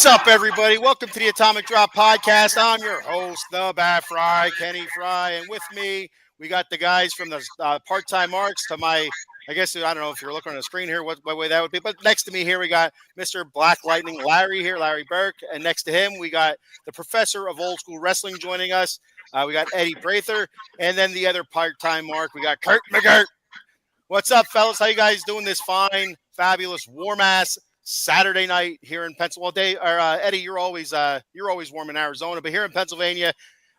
What's up, everybody? Welcome to the Atomic Drop Podcast. I'm your host, the Bat Fry, Kenny Fry, and with me, we got the guys from the Part-Time Marks to my, I guess, I don't know if you're looking on the screen here, what way that would be, but next to me here, we got Mr. Black Lightning Larry here, Larry Burke, and next to him, we got the Professor of Old School Wrestling joining us. We got Eddie Prather, and then the other Part-Time Mark, we got Kurt McGirt. What's up, fellas? How you guys doing this fine, fabulous, warm-ass Saturday night here in Pennsylvania? Eddie, you're always warm in Arizona, but here in Pennsylvania,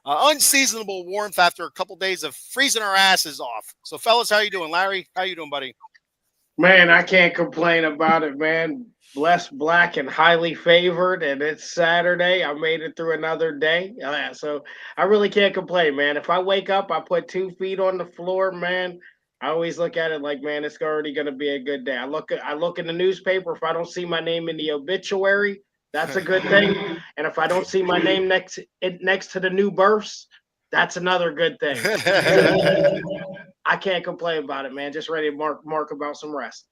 unseasonable warmth after a couple days of freezing our asses off. So, fellas, how you doing? Larry, how you doing, buddy? Man, I can't complain about it, man. Blessed, black, and highly favored, and it's Saturday. I made it through another day, so I really can't complain, man. If I wake up, I put 2 feet on the floor, man. I always look at it like, man, it's already going to be a good day. I look in the newspaper. If I don't see my name in the obituary, that's a good thing. And if I don't see my name next to the new births, that's another good thing. I can't complain about it, man. Just ready to mark about some rest.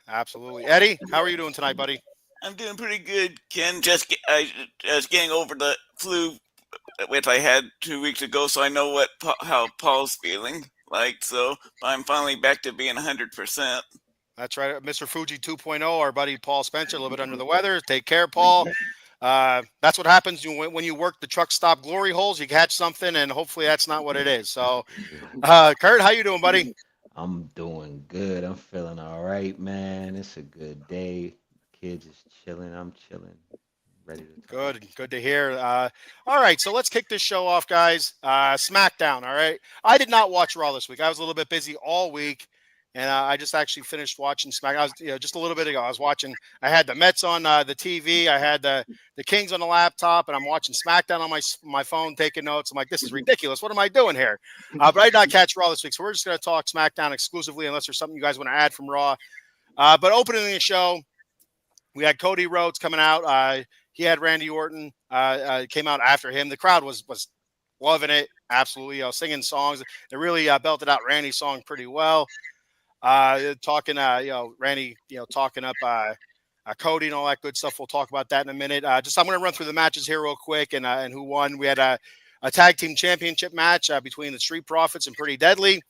Absolutely. Eddie, how are you doing tonight, buddy? I'm doing pretty good, Ken. Just getting over the flu, which I had 2 weeks ago, so I know how Paul's feeling like. So I'm finally back to being 100%. That's right. Mr. Fuji 2.0, our buddy Paul Spencer, a little bit under the weather. Take care, Paul. That's what happens when you work the truck stop glory holes. You catch something, and hopefully that's not what it is. So, Kurt, how you doing, buddy? I'm doing good. I'm feeling all right, man. It's a good day. Kids is chilling. I'm chilling. Ready to talk. Good to hear. All right, so let's kick this show off, guys. SmackDown. All right, I did not watch Raw this week. I was a little bit busy all week. And I just actually finished watching SmackDown. I was, just a little bit ago. I was watching. I had the Mets on the TV. I had the Kings on the laptop, and I'm watching SmackDown on my phone, taking notes. I'm like, this is ridiculous. What am I doing here? But I did not catch Raw this week, so we're just going to talk SmackDown exclusively, unless there's something you guys want to add from Raw. But opening the show, we had Cody Rhodes coming out. He had Randy Orton came out after him. The crowd was loving it, absolutely. Singing songs. They really belted out Randy's song pretty well. Talking, Randy, talking up Cody and all that good stuff. We'll talk about that in a minute. I'm going to run through the matches here real quick and who won. We had a tag team championship match between the Street Profits and Pretty Deadly.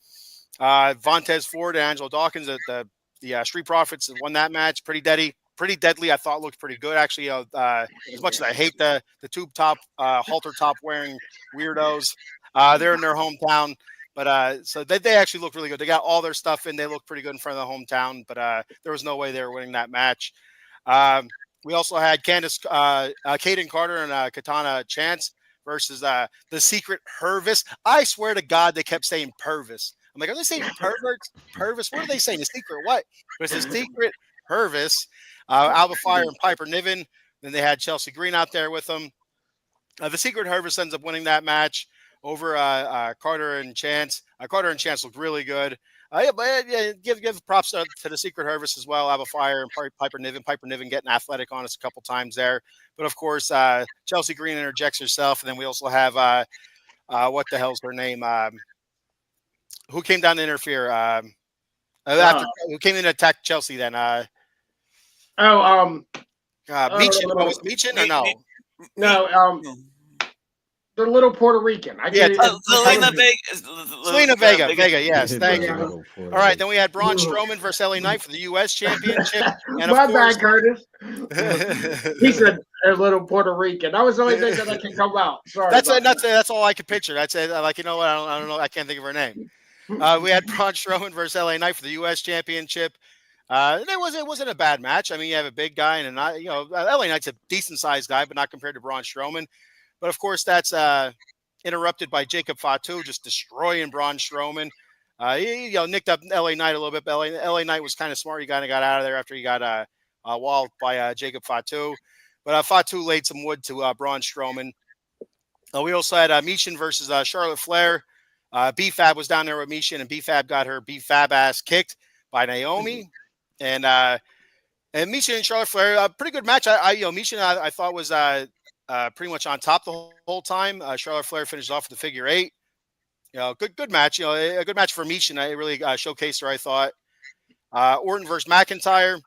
Vontez Ford and Angelo Dawkins. The Street Profits won that match. Pretty Deadly, I thought looked pretty good actually. As much as I hate the tube top, halter top wearing weirdos, they're in their hometown. But so they actually look really good. They got all their stuff in. They look pretty good in front of the hometown. But there was no way they were winning that match. We also had Kaden Carter and Katana Chance versus the Secret Purvis. I swear to God, they kept saying Purvis. I'm like, are they saying perverts? Purvis? What are they saying? The Secret what? It was the Secret Purvis. Alba Fire and Piper Niven. Then they had Chelsea Green out there with them. The Secret Purvis ends up winning that match over Carter and Chance. Carter and Chance looked really good. Give props to the Secret Purvis as well. Alba Fire and Piper Niven. Piper Niven getting athletic on us a couple times there. But, of course, Chelsea Green interjects herself. And then we also have, what the hell's her name? Who came down to interfere? Who came in to attack Chelsea then? Meechin. Was Meechin or no? No, they're little Puerto Rican. Zelina Vega. Vega, yes. Thank you. All right, then we had Braun Strowman versus LA Knight for the U.S. Championship. And My bad, Curtis. He said a little Puerto Rican. That was the only thing that can come out. Sorry. That's all I could picture. I'd say, like, you know what? I don't know. I can't think of her name. We had Braun Strowman versus LA Knight for the U.S. Championship. It wasn't a bad match. I mean, you have a big guy and LA Knight's a decent sized guy, but not compared to Braun Strowman. But of course, that's interrupted by Jacob Fatu just destroying Braun Strowman. He nicked up LA Knight a little bit. But LA Knight was kind of smart. He kind of got out of there after he got walled by Jacob Fatu. But Fatu laid some wood to Braun Strowman. We also had Meechin versus Charlotte Flair. B-Fab was down there with Meechin, and B-Fab got her B-Fab ass kicked by Naomi. And Meechin and Charlotte Flair, a pretty good match. Meechin I thought was pretty much on top the whole time. Charlotte Flair finished off with the figure 8. Good match. A good match for Meechin. It really showcased her, I thought. Orton versus McIntyre.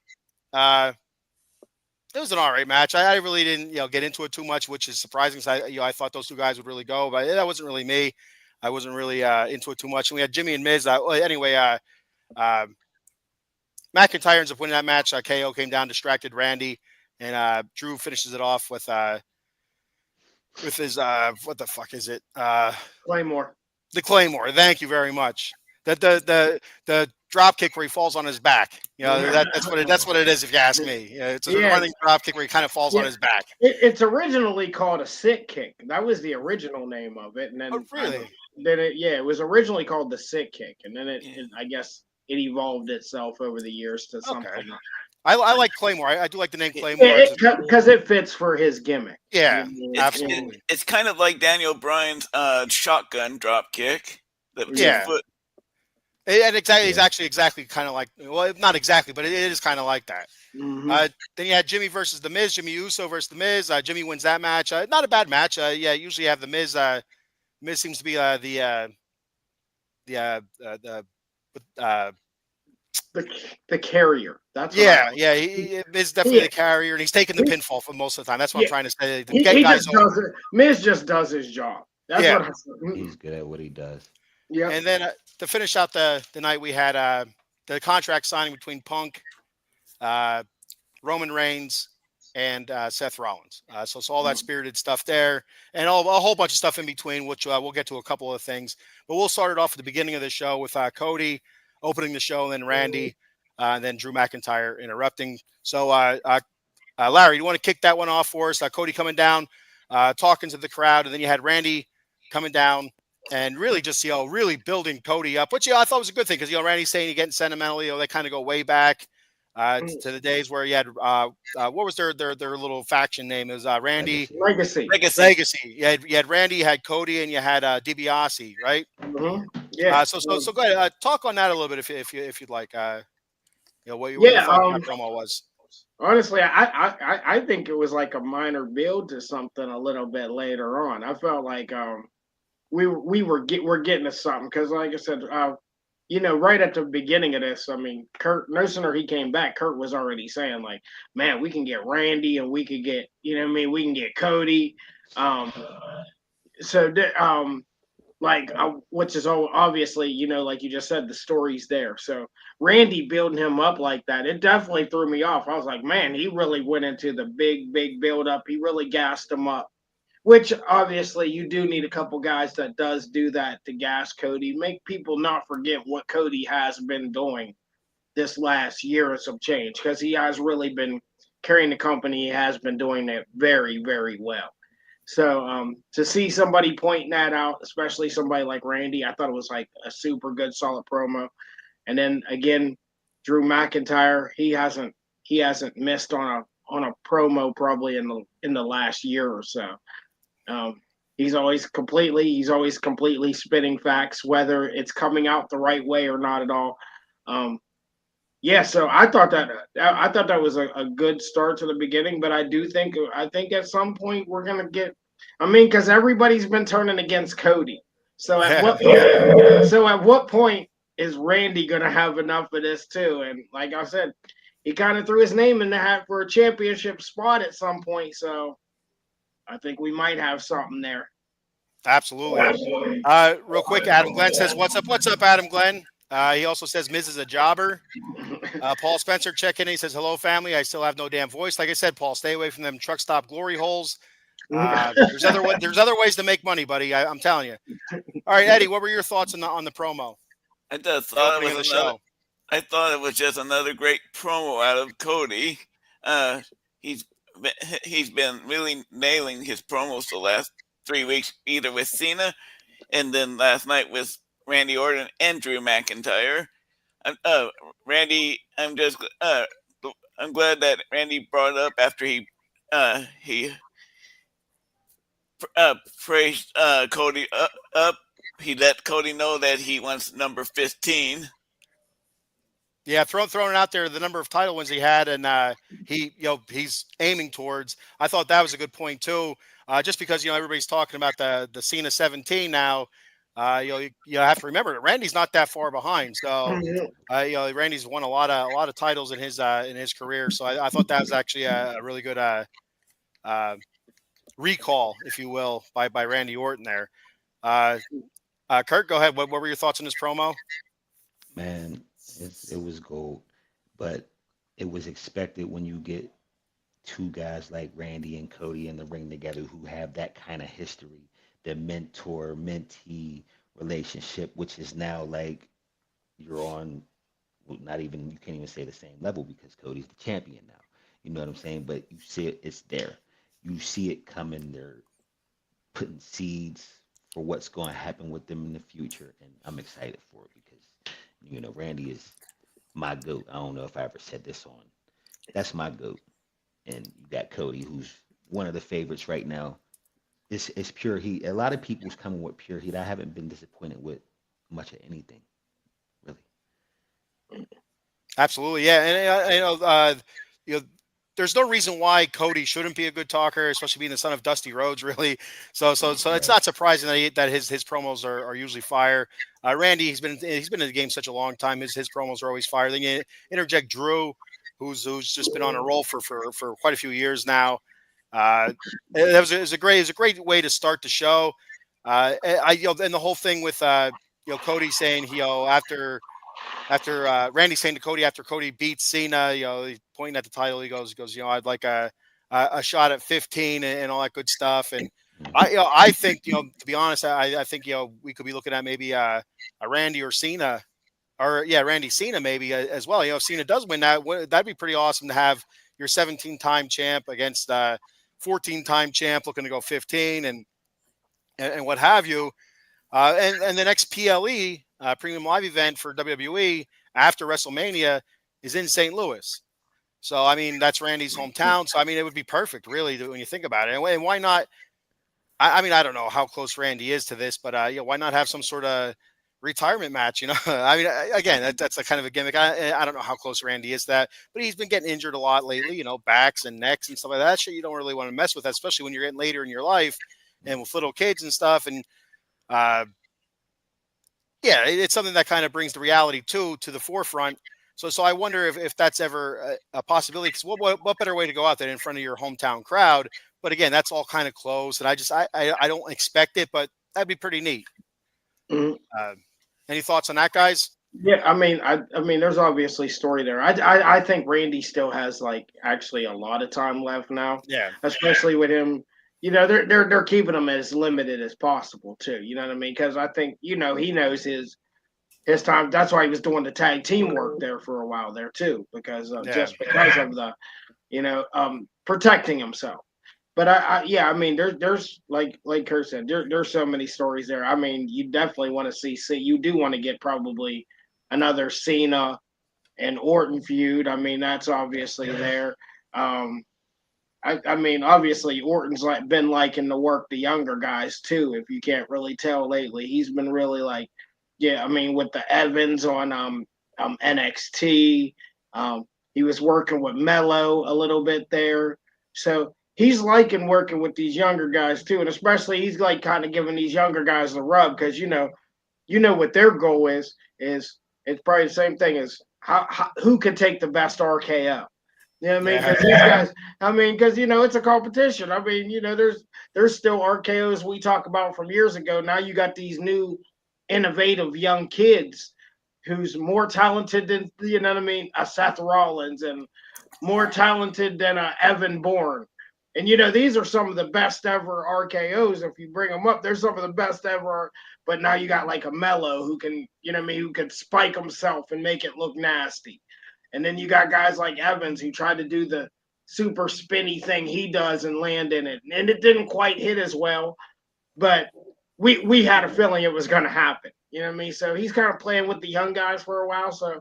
It was an all right match. I really didn't, get into it too much, which is surprising. So I thought those two guys would really go, but that wasn't really me. I wasn't really into it too much. And we had Jimmy and Miz. Anyway, McIntyre ends up winning that match. KO came down, distracted Randy, and Drew finishes it off with his what the fuck is it? Claymore. The Claymore. Thank you very much. The drop kick where he falls on his back. That's what it is if you ask me. It's a running drop kick where he kind of falls on his back. It's originally called a sick kick. That was the original name of it, and then really? It was originally called the sick kick, and then I guess it evolved itself over the years to something. Okay. I like Claymore. I do like the name Claymore because it fits for his gimmick. Yeah, absolutely. It's kind of like Daniel Bryan's shotgun drop kick. And exactly, it's actually exactly kind of like, well, not exactly, but it is kind of like that. Mm-hmm. Then you had Jimmy versus The Miz, Jimmy Uso versus The Miz. Jimmy wins that match. Not a bad match. Usually you have The Miz. Miz seems to be the carrier. That's Miz is definitely the carrier, and he's taking the pinfall for most of the time. That's what I'm trying to say. Miz just does his job. That's what he's good at what he does. Yeah. And then to finish out the night, we had the contract signing between Punk, Roman Reigns, and Seth Rollins. So all that spirited stuff there, and a whole bunch of stuff in between, which we'll get to a couple of things. But we'll start it off at the beginning of the show with Cody opening the show, and then Randy, and then Drew McIntyre interrupting. So, Larry, you want to kick that one off for us? Cody coming down, talking to the crowd, and then you had Randy coming down and really just, really building Cody up, which I thought was a good thing because, Randy's saying he's getting sentimental. They kind of go way back to the days where you had what was their little faction name? It was Randy Legacy. You had Randy, you had Cody, and you had DiBiase, right? Mm-hmm. Yeah. So go ahead. Talk on that a little bit if you'd like. What you thought that promo was. Honestly, I think it was like a minor build to something a little bit later on. I felt like we're getting to something because, like I said, right at the beginning of this, I mean, Kurt, no sooner he came back, Kurt was already saying like, man, we can get Randy and we could get, we can get Cody. Which is obviously, like you just said, the story's there. So Randy building him up like that, it definitely threw me off. I was like, man, he really went into the big build up. He really gassed him up, which obviously you do need a couple guys that does do that to gas Cody, make people not forget what Cody has been doing this last year or some change, because he has really been carrying the company. He has been doing it very, very well. So to see somebody pointing that out, especially somebody like Randy, I thought it was like a super good, solid promo. And then again, Drew McIntyre, he hasn't missed on a promo probably in the last year or so. He's always completely spitting facts, whether it's coming out the right way or not at all. So I thought that was a good start to the beginning, but I think at some point we're gonna get. Because everybody's been turning against Cody. So at what point is Randy gonna have enough of this too? And like I said, he kind of threw his name in the hat for a championship spot at some point. So I think we might have something there. Absolutely. Real quick, Adam Glenn says, "What's up? What's up, Adam Glenn?" He also says Miz is a jobber. Paul Spencer checking in. He says, "Hello, family. I still have no damn voice." Like I said, Paul, stay away from them truck stop glory holes. There's other ways to make money, buddy. I'm telling you. All right, Eddie, what were your thoughts on the promo? I thought it was just another great promo out of Cody. He's been really nailing his promos the last 3 weeks, either with Cena and then last night with Randy Orton and Drew McIntyre. Randy, I'm glad that Randy brought it up after he praised Cody up. He let Cody know that he wants number 15. Yeah, throwing it out there, the number of title wins he had, and he's aiming towards. I thought that was a good point too. Just because everybody's talking about the Cena 17 now. You have to remember that Randy's not that far behind. So, Randy's won a lot of titles in his career. So I thought that was actually a really good uh, recall, if you will, by Randy Orton there. Kurt, go ahead. What were your thoughts on this promo? Man, it was gold, but it was expected when you get two guys like Randy and Cody in the ring together who have that kind of history, the mentor mentee relationship, which is now like you're on, well, not even, you can't even say the same level because Cody's the champion now. You know what I'm saying? But you see it, it's there. You see it coming. They're putting seeds for what's going to happen with them in the future, and I'm excited for it because Randy is my goat. I don't know if I ever said this on. That's my goat, and you got Cody, who's one of the favorites right now. It's pure heat. A lot of people's coming with pure heat. I haven't been disappointed with much of anything, really. Absolutely, yeah, and there's no reason why Cody shouldn't be a good talker, especially being the son of Dusty Rhodes, really. So it's not surprising that his promos are usually fire. Randy, he's been in the game such a long time. His promos are always fire. Then you interject Drew, who's just been on a roll for quite a few years now. It was a great way to start the show. And the whole thing with Cody saying after Randy saying to Cody after Cody beats Cena, pointing at the title, he goes, I'd like a shot at 15 and all that good stuff. And I think, to be honest, I think, we could be looking at maybe a Randy or Cena, Randy Cena maybe as well. If Cena does win that'd be pretty awesome to have your 17-time champ against 14-time champ looking to go 15 and what have you. And the next PLE premium live event for WWE after WrestleMania is in St. Louis. So, I mean, that's Randy's hometown. So, I mean, it would be perfect, really, when you think about it. And why not? I mean, I don't know how close Randy is to this, but why not have some sort of retirement match? I mean, again, that's a kind of a gimmick. I don't know how close Randy is to that, but he's been getting injured a lot lately. Backs and necks and stuff like that. Shit, you don't really want to mess with that, especially when you're getting later in your life and with little kids and stuff. And it's something that kind of brings the reality to the forefront. So I wonder if that's ever a possibility. Because what better way to go out there in front of your hometown crowd? But again, that's all kind of closed, and I don't expect it, but that'd be pretty neat. Mm-hmm. Any thoughts on that, guys? Yeah, I mean, there's obviously story there. I think Randy still has actually a lot of time left now. Yeah, especially with him. They're keeping him as limited as possible too. You know what I mean? Because I think he knows his time. That's why he was doing the tag team work there for a while there too, because just because of the protecting himself. But I mean, there's like Kurt said, there's so many stories there. I mean, you definitely want to see. You do want to get probably another Cena and Orton feud. I mean, that's obviously there. I mean, obviously, Orton's been liking to work the younger guys too. If you can't really tell lately, he's been really I mean, with the Evans on NXT, he was working with Mello a little bit there. So he's liking working with these younger guys too, and especially he's kind of giving these younger guys the rub because you know what their goal is it's probably the same thing as who can take the best RKO. You know what I mean? Because these guys, because it's a competition. I mean, there's still RKOs we talk about from years ago. Now you got these new, innovative young kids who's more talented than a Seth Rollins and more talented than a Evan Bourne. And these are some of the best ever RKOs. If you bring them up, they're some of the best ever. But now you got a Mello who can, who can spike himself and make it look nasty. And then you got guys like Evans who tried to do the super spinny thing he does and land in it. And it didn't quite hit as well, but we had a feeling it was going to happen. You know what I mean? So he's kind of playing with the young guys for a while. So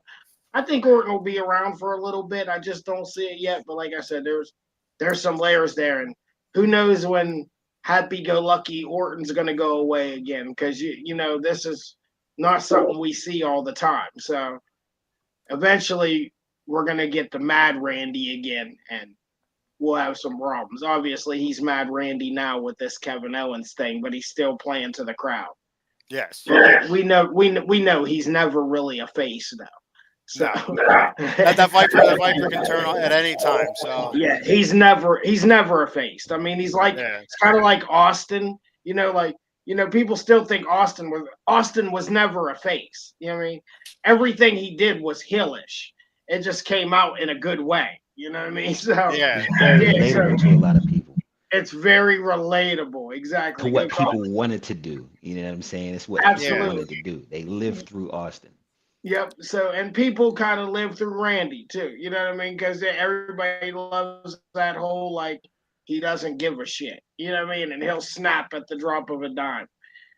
I think Orton will be around for a little bit. I just don't see it yet. But like I said, there's some layers there. And who knows when happy-go-lucky Orton's going to go away again. Because, this is not something we see all the time. So eventually we're going to get the Mad Randy again, and we'll have some problems. Obviously, he's Mad Randy now with this Kevin Owens thing, but he's still playing to the crowd. Yes. We know he's never really a face though. So That Viper can turn on at any time. So yeah, he's never a face. I mean, he's like yeah. it's kind of like Austin. People still think Austin was never a face. You know what I mean? Everything he did was heelish. It just came out in a good way. You know what I mean? So Yeah. It's very relatable to a lot of people, it's very relatable. to Exactly. what Good call. people wanted to do. You know what I'm saying? It's what people Yeah. wanted to do. They lived through Austin. Yep. So, and people kind of live through Randy too. You know what I mean? Because everybody loves that whole like he doesn't give a shit. You know what I mean? And he'll snap at the drop of a dime.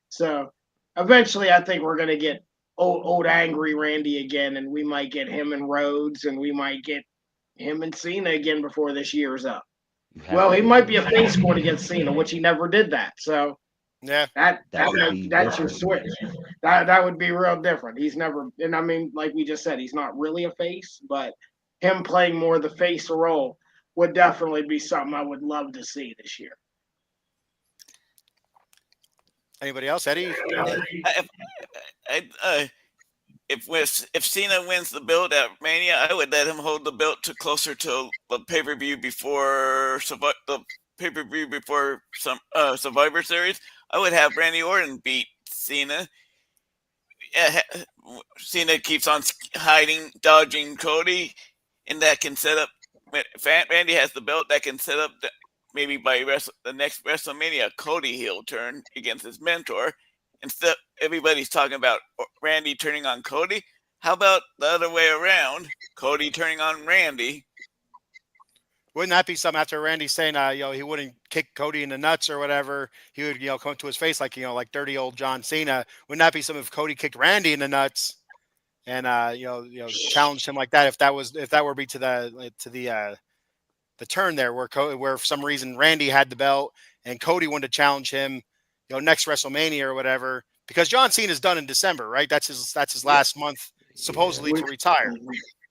So, eventually, I think we're gonna get old angry Randy again, and we might get him and Rhodes, and we might get him and Cena again before this year's up. You have Well, to he get might him. be a face going against Cena, which he never did that. So Yeah. That would be that's your different. switch. That would be real different. He's never, and I mean, like we just said, he's not really a face, but him playing more the face role would definitely be something I would love to see this year. Anybody else? Eddie? I, if Cena wins the belt at Mania, I would let him hold the belt to closer to the pay-per-view before the pay-per-view before some Survivor Series. I would have Randy Orton beat Cena. Cena keeps on hiding, dodging Cody, and that can set up. If Randy has the belt, that can set up maybe by the next WrestleMania Cody heel turn against his mentor. Instead, everybody's talking about Randy turning on Cody. How about the other way around? Cody turning on Randy. Wouldn't that be something after Randy saying, he wouldn't kick Cody in the nuts or whatever? He would, come to his face like, like dirty old John Cena. Wouldn't that be something if Cody kicked Randy in the nuts and, challenged him like that? If that were be to the turn there where where for some reason Randy had the belt and Cody wanted to challenge him, next WrestleMania or whatever, because John Cena's done in December, right? That's his last month supposedly to retire.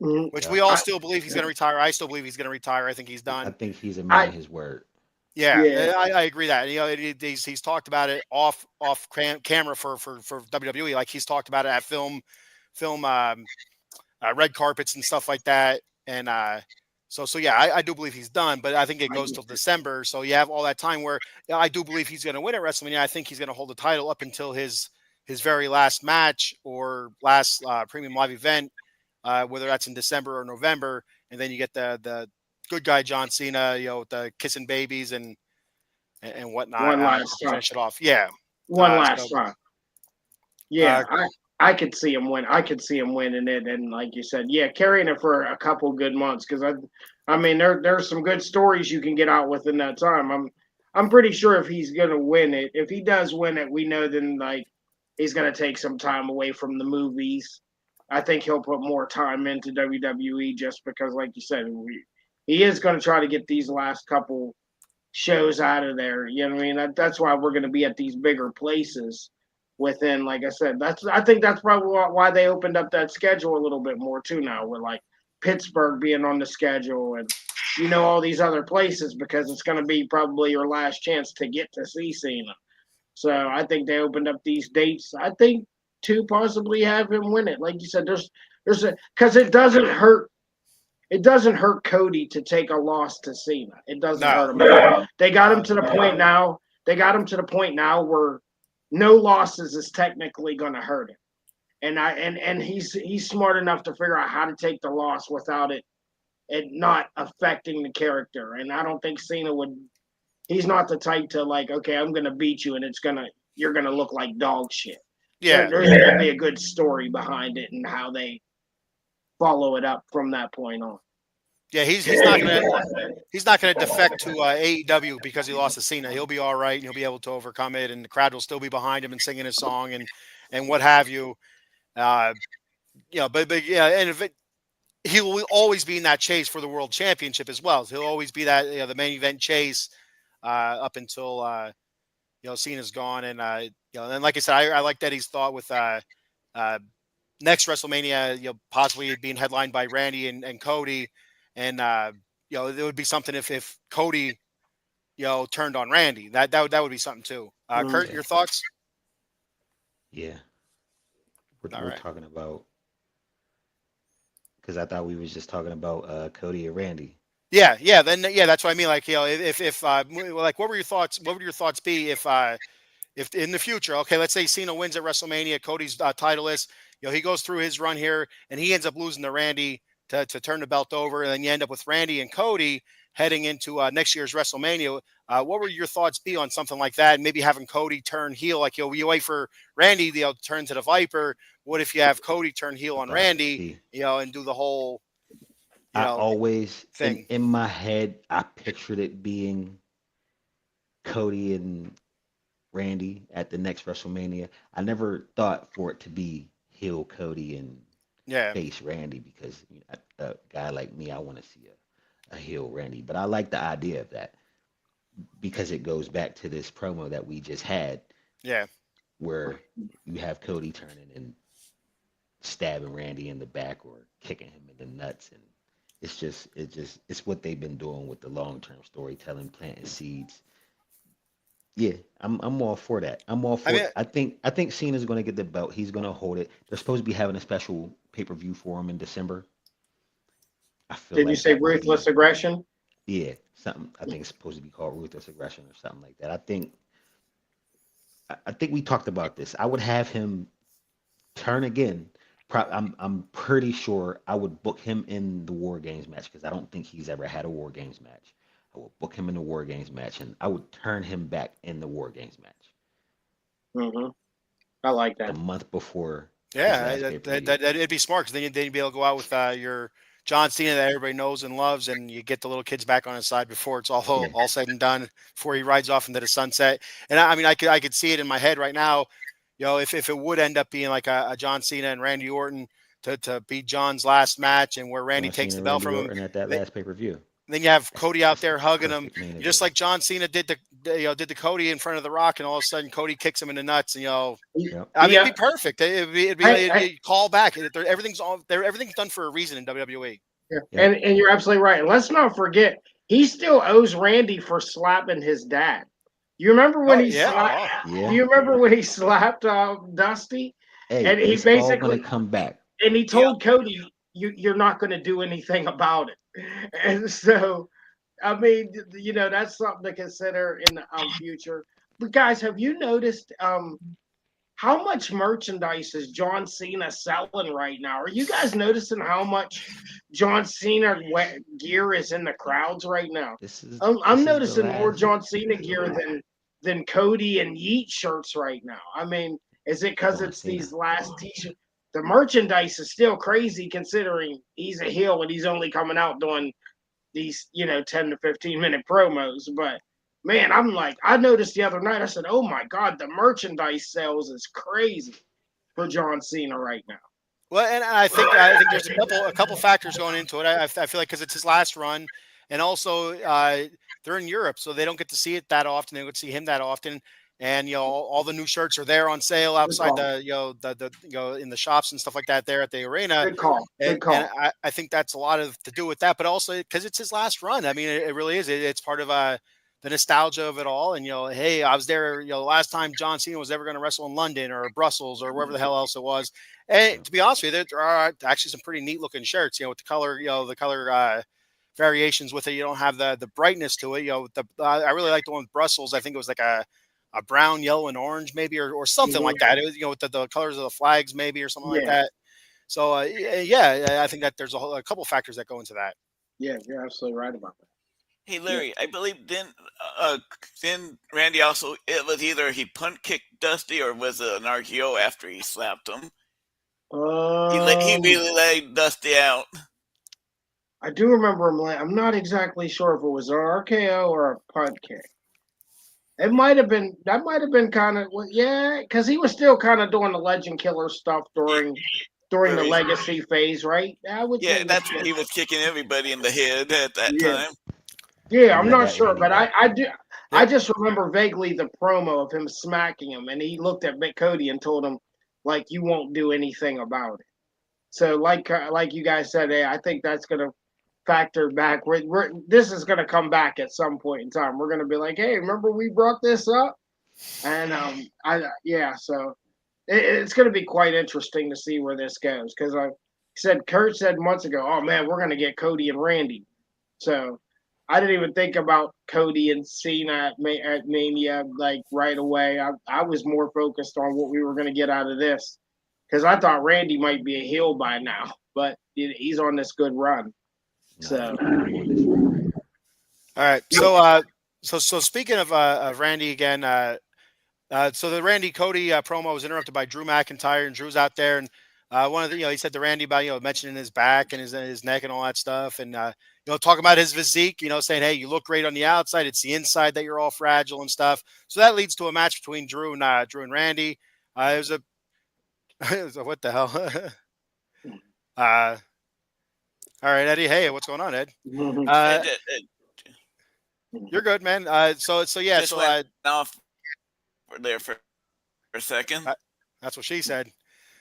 Which we all still believe he's going to retire. I still believe he's going to retire. I think he's I done. think he's a man of his word. Yeah. I agree that he's talked about it off camera for WWE. Like he's talked about it at film red carpets and stuff like that. And so yeah, I do believe he's done. But I think it goes till December. So you have all that time where I do believe he's going to win at WrestleMania. I think he's going to hold the title up until his very last match or last premium live event. Whether that's in December or November, and then you get the good guy John Cena, with the kissing babies and whatnot. One last to finish it off. Yeah, one last time. Yeah, I could see him win. I could see him winning it, and like you said, yeah, carrying it for a couple good months because I mean, there's some good stories you can get out within that time. I'm pretty sure if he's gonna win it, if he does win it, we know then like he's gonna take some time away from the movies. I think he'll put more time into WWE just because, like you said, he is going to try to get these last couple shows out of there. You know what I mean? That's why we're going to be at these bigger places within, like I said, I think that's probably why they opened up that schedule a little bit more too now with like Pittsburgh being on the schedule and, all these other places because it's going to be probably your last chance to get to see Cena. So I think they opened up these dates. I think to possibly have him win it. Like you said, there's because it doesn't hurt. It doesn't hurt Cody to take a loss to Cena. It doesn't hurt him. They got him to the point now. They got him to the point now where no losses is technically going to hurt him. And he's smart enough to figure out how to take the loss without it not affecting the character. And I don't think Cena would. He's not the type to like, okay, I'm going to beat you, and you're going to look like dog shit. Yeah, there's going to be a good story behind it and how they follow it up from that point on. Yeah, he's not gonna defect to AEW because he lost to Cena. He'll be all right and he'll be able to overcome it, and the crowd will still be behind him and singing his song and what have you. But yeah, and he will always be in that chase for the world championship as well. He'll always be that the main event chase up until Cena's gone, and and like I said, I like Eddie's thought with next WrestleMania, possibly being headlined by Randy and Cody, and it would be something if Cody, turned on Randy. That would be something too. Kurt, your thoughts? Yeah, All we're right. talking about, because I thought we was just talking about Cody and Randy. Yeah, yeah. Then yeah, that's what I mean. Like if like what were your thoughts? What would your thoughts be if in the future, okay, let's say Cena wins at WrestleMania, Cody's titleist, he goes through his run here and he ends up losing to Randy to turn the belt over, and then you end up with Randy and Cody heading into next year's WrestleMania. What would your thoughts be on something like that? And maybe having Cody turn heel, like you wait for Randy, turn to the Viper. What if you have Cody turn heel on But Randy, see, and do the whole, you I know, always thing? in my head I pictured it being Cody and Randy at the next WrestleMania. I never thought for it to be heel Cody and Yeah, face Randy, because a guy like me, I want to see a heel Randy. But I like the idea of that, because it goes back to this promo that we just had, yeah. where you have Cody turning and stabbing Randy in the back or kicking him in the nuts, and it's what they've been doing with the long term storytelling, planting seeds. Yeah, I'm all for that. I'm all I for mean, it. I think Cena's going to get the belt. He's going to hold it. They're supposed to be having a special pay-per-view for him in December. I feel Did you like say that would ruthless be, aggression? yeah, something. I think it's supposed to be called Ruthless Aggression or something like that. I think we talked about this. I would have him turn again. I'm pretty sure I would book him in the War Games match, because I don't think he's ever had a War Games match. I would book him in the War Games match, and I would turn him back in the War Games match Hmm. I like the that. month before his yeah, last pay per view. it'd be smart because then you'd be able to go out with your John Cena that everybody knows and loves, and you get the little kids back on his side before it's Yeah, all said and done, before he rides off into the sunset. And I mean, I could see it in my head right now. If it would end up being like a John Cena and Randy Orton to be John's last match, and where Randy John takes Cena the and belt Randy from him, Orton at that th- last pay per view. then you have That's Cody out that's the there hugging him, perfect main just event. like John Cena did did the Cody in front of the Rock, and all of a sudden Cody kicks him in the nuts, and Yep. I mean, it'd be Yeah, perfect. It'd I, be call back. Everything's all there. Everything's done for a reason in WWE. yeah. Yep. And you're absolutely right. And let's not forget, he still owes Randy for slapping his dad. You remember when Oh he yeah. slapped? Oh Do Yeah. you remember when he slapped Dusty? Hey, And he it's all gonna basically come back. and he Yeah, told Cody, you're not going to do anything about it. And so, I mean, that's something to consider in the future. But guys, have you noticed how much merchandise is John Cena selling right now? Are you guys noticing how much John Cena gear is in the crowds right now? This is I'm this is the noticing more last. John Cena gear than Cody and Yeet shirts right now. I mean, is it because John it's these Cena. last t-shirts? The merchandise is still crazy considering he's a heel and he's only coming out doing these 10 to 15-minute promos. But man, I'm like, I noticed the other night, I said, oh my God, the merchandise sales is crazy for John Cena right now. Well, and I think there's a couple factors going into it. I feel like because it's his last run, and also they're in Europe, so they don't get to see it that often. They don't get to see him that often, and all the new shirts are there on sale Good outside call. the in the shops and stuff like that there at the arena. Good call. And Good call. I think that's a lot of to do with that, but also because it's his last run. I mean, it really is. It's part of the nostalgia of it all. And hey, I was there. The last time John Cena was ever going to wrestle in London or Brussels or wherever the hell else it was. And Yep. to be honest with you, there are actually some pretty neat looking shirts. With the color, the color variations with it. You don't have the brightness to it. I really like the one with Brussels. I think it was like a brown, yellow, and orange, maybe, or something like Mhm. that. It was, with the colors of the flags, maybe, or something like Yeah. that. So yeah, I think that there's a couple factors that go into that. Yeah, you're absolutely right about that. hey Yeah. Larry, I believe then Randy also, it was either he punt kicked Dusty or was it an RKO after he slapped him. He Um, really laid Dusty out. I do remember him. I'm not exactly sure if it was an RKO or a punt kick. It might have been. That might have been kind of. Well, yeah, because he was still kind of doing the Legend Killer stuff during the Very, Legacy phase, right? I would yeah, say that's that's when what. he was kicking everybody in the head at that Yeah, time. yeah. And I'm he not got sure, Randy but back. I do. I There, just remember vaguely the promo of him smacking him, and he looked at Mick Cody and told him, like, you won't do anything about it. So, like you guys said, I think that's gonna factor back. This is gonna come back at some point in time. We're gonna be like, hey, remember we brought this up? And I yeah, so it's going to be quite interesting to see where this goes because Kurt said months ago, "Oh man, we're going to get Cody and Randy." So I didn't even think about Cody and Cena at Mania like right away. I was more focused on what we were going to get out of this because I thought Randy might be a heel by now, but he's on this good run. So. All right. So speaking of Randy again, so the Randy Cody promo was interrupted by Drew McIntyre, and Drew's out there, and one of the, he said to Randy about, mentioning his back and his neck and all that stuff, and talking about his physique, saying, hey, you look great on the outside, it's the inside that you're all fragile and stuff. So that leads to a match between Drew and Randy. It was a what the hell? All right, Eddie. Hey, what's going on, Ed? You're good, man. So yeah. Just So went off there for a second. That's what she said.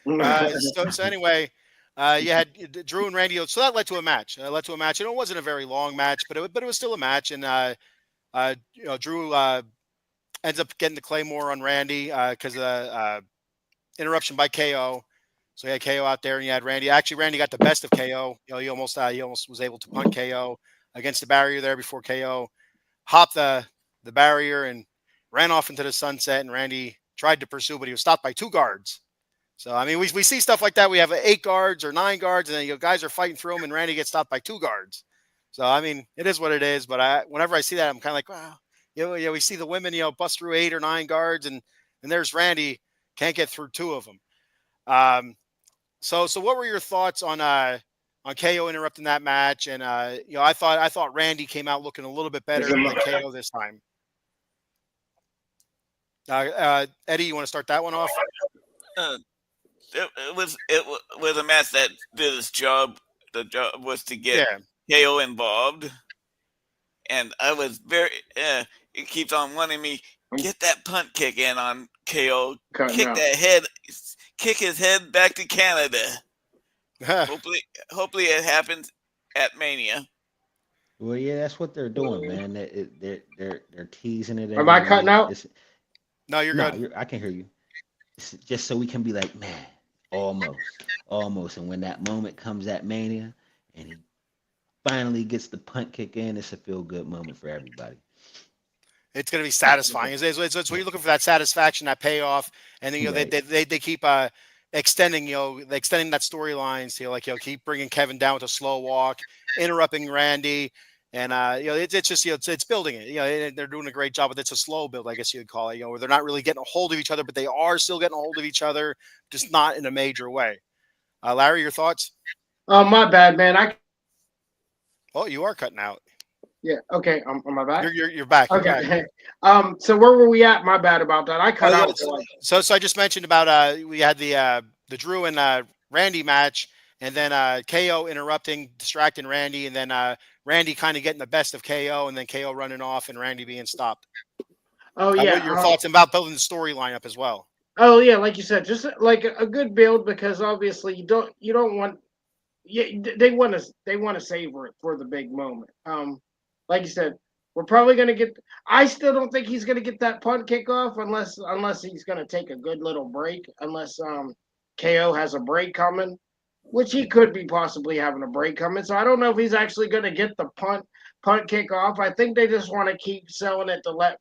So anyway, you had Drew and Randy. So that led to a match. It wasn't a very long match, but it was still a match. And Drew ends up getting the Claymore on Randy because interruption by KO. So you had KO out there, and you had Randy. Actually, Randy got the best of KO. He almost was able to punt KO against the barrier there before KO hopped the barrier and ran off into the sunset. And Randy tried to pursue, but he was stopped by 2 guards. So I mean, we see stuff like that. We have 8 guards or 9 guards, and then guys are fighting through them, and Randy gets stopped by 2 guards. So I mean, it is what it is. But whenever I see that, I'm kind of like, wow. We see the women, bust through 8 or 9 guards, and there's Randy can't get through 2 of them. So what were your thoughts on KO interrupting that match? And I thought Randy came out looking a little bit better than KO this time. Eddie, you want to start that one off? It was a match that did its job. The job was to get KO involved, and I was very. It keeps on wanting me get that punt kick in on KO. Kick his head back to Canada. Hopefully it happens at Mania. Well, yeah, that's what they're doing, man. They're teasing it. Am I cutting out? No, you're good. I can hear you. It's just so we can be like, man, almost. And when that moment comes at Mania, and he finally gets the punt kick in, it's a feel good moment for everybody. It's going to be satisfying. It's when you're looking for that satisfaction, that payoff, and then they keep extending that storyline. Keep bringing Kevin down with a slow walk, interrupting Randy, and it's just it's building it. They're doing a great job, but it's a slow build, I guess you'd call it. Where they're not really getting a hold of each other, but they are still getting a hold of each other, just not in a major way. Larry, your thoughts? Oh, my bad, man. Oh, you are cutting out. Yeah. Okay. Am I back? You're back. Okay. So where were we at? My bad about that. I cut out. So I just mentioned about we had the Drew and Randy match, and then KO interrupting, distracting Randy, and then Randy kind of getting the best of KO, and then KO running off and Randy being stopped. Oh yeah. What are your thoughts about building the storyline up as well? Oh yeah, like you said, just like a good build because obviously you don't want. Yeah, they want to savor it for the big moment. Like you said, we're probably going to get. I still don't think he's going to get that punt kickoff unless he's going to take a good little break. Unless KO has a break coming, which he could be possibly having a break coming. So I don't know if he's actually going to get the punt kickoff. I think they just want to keep selling it to let.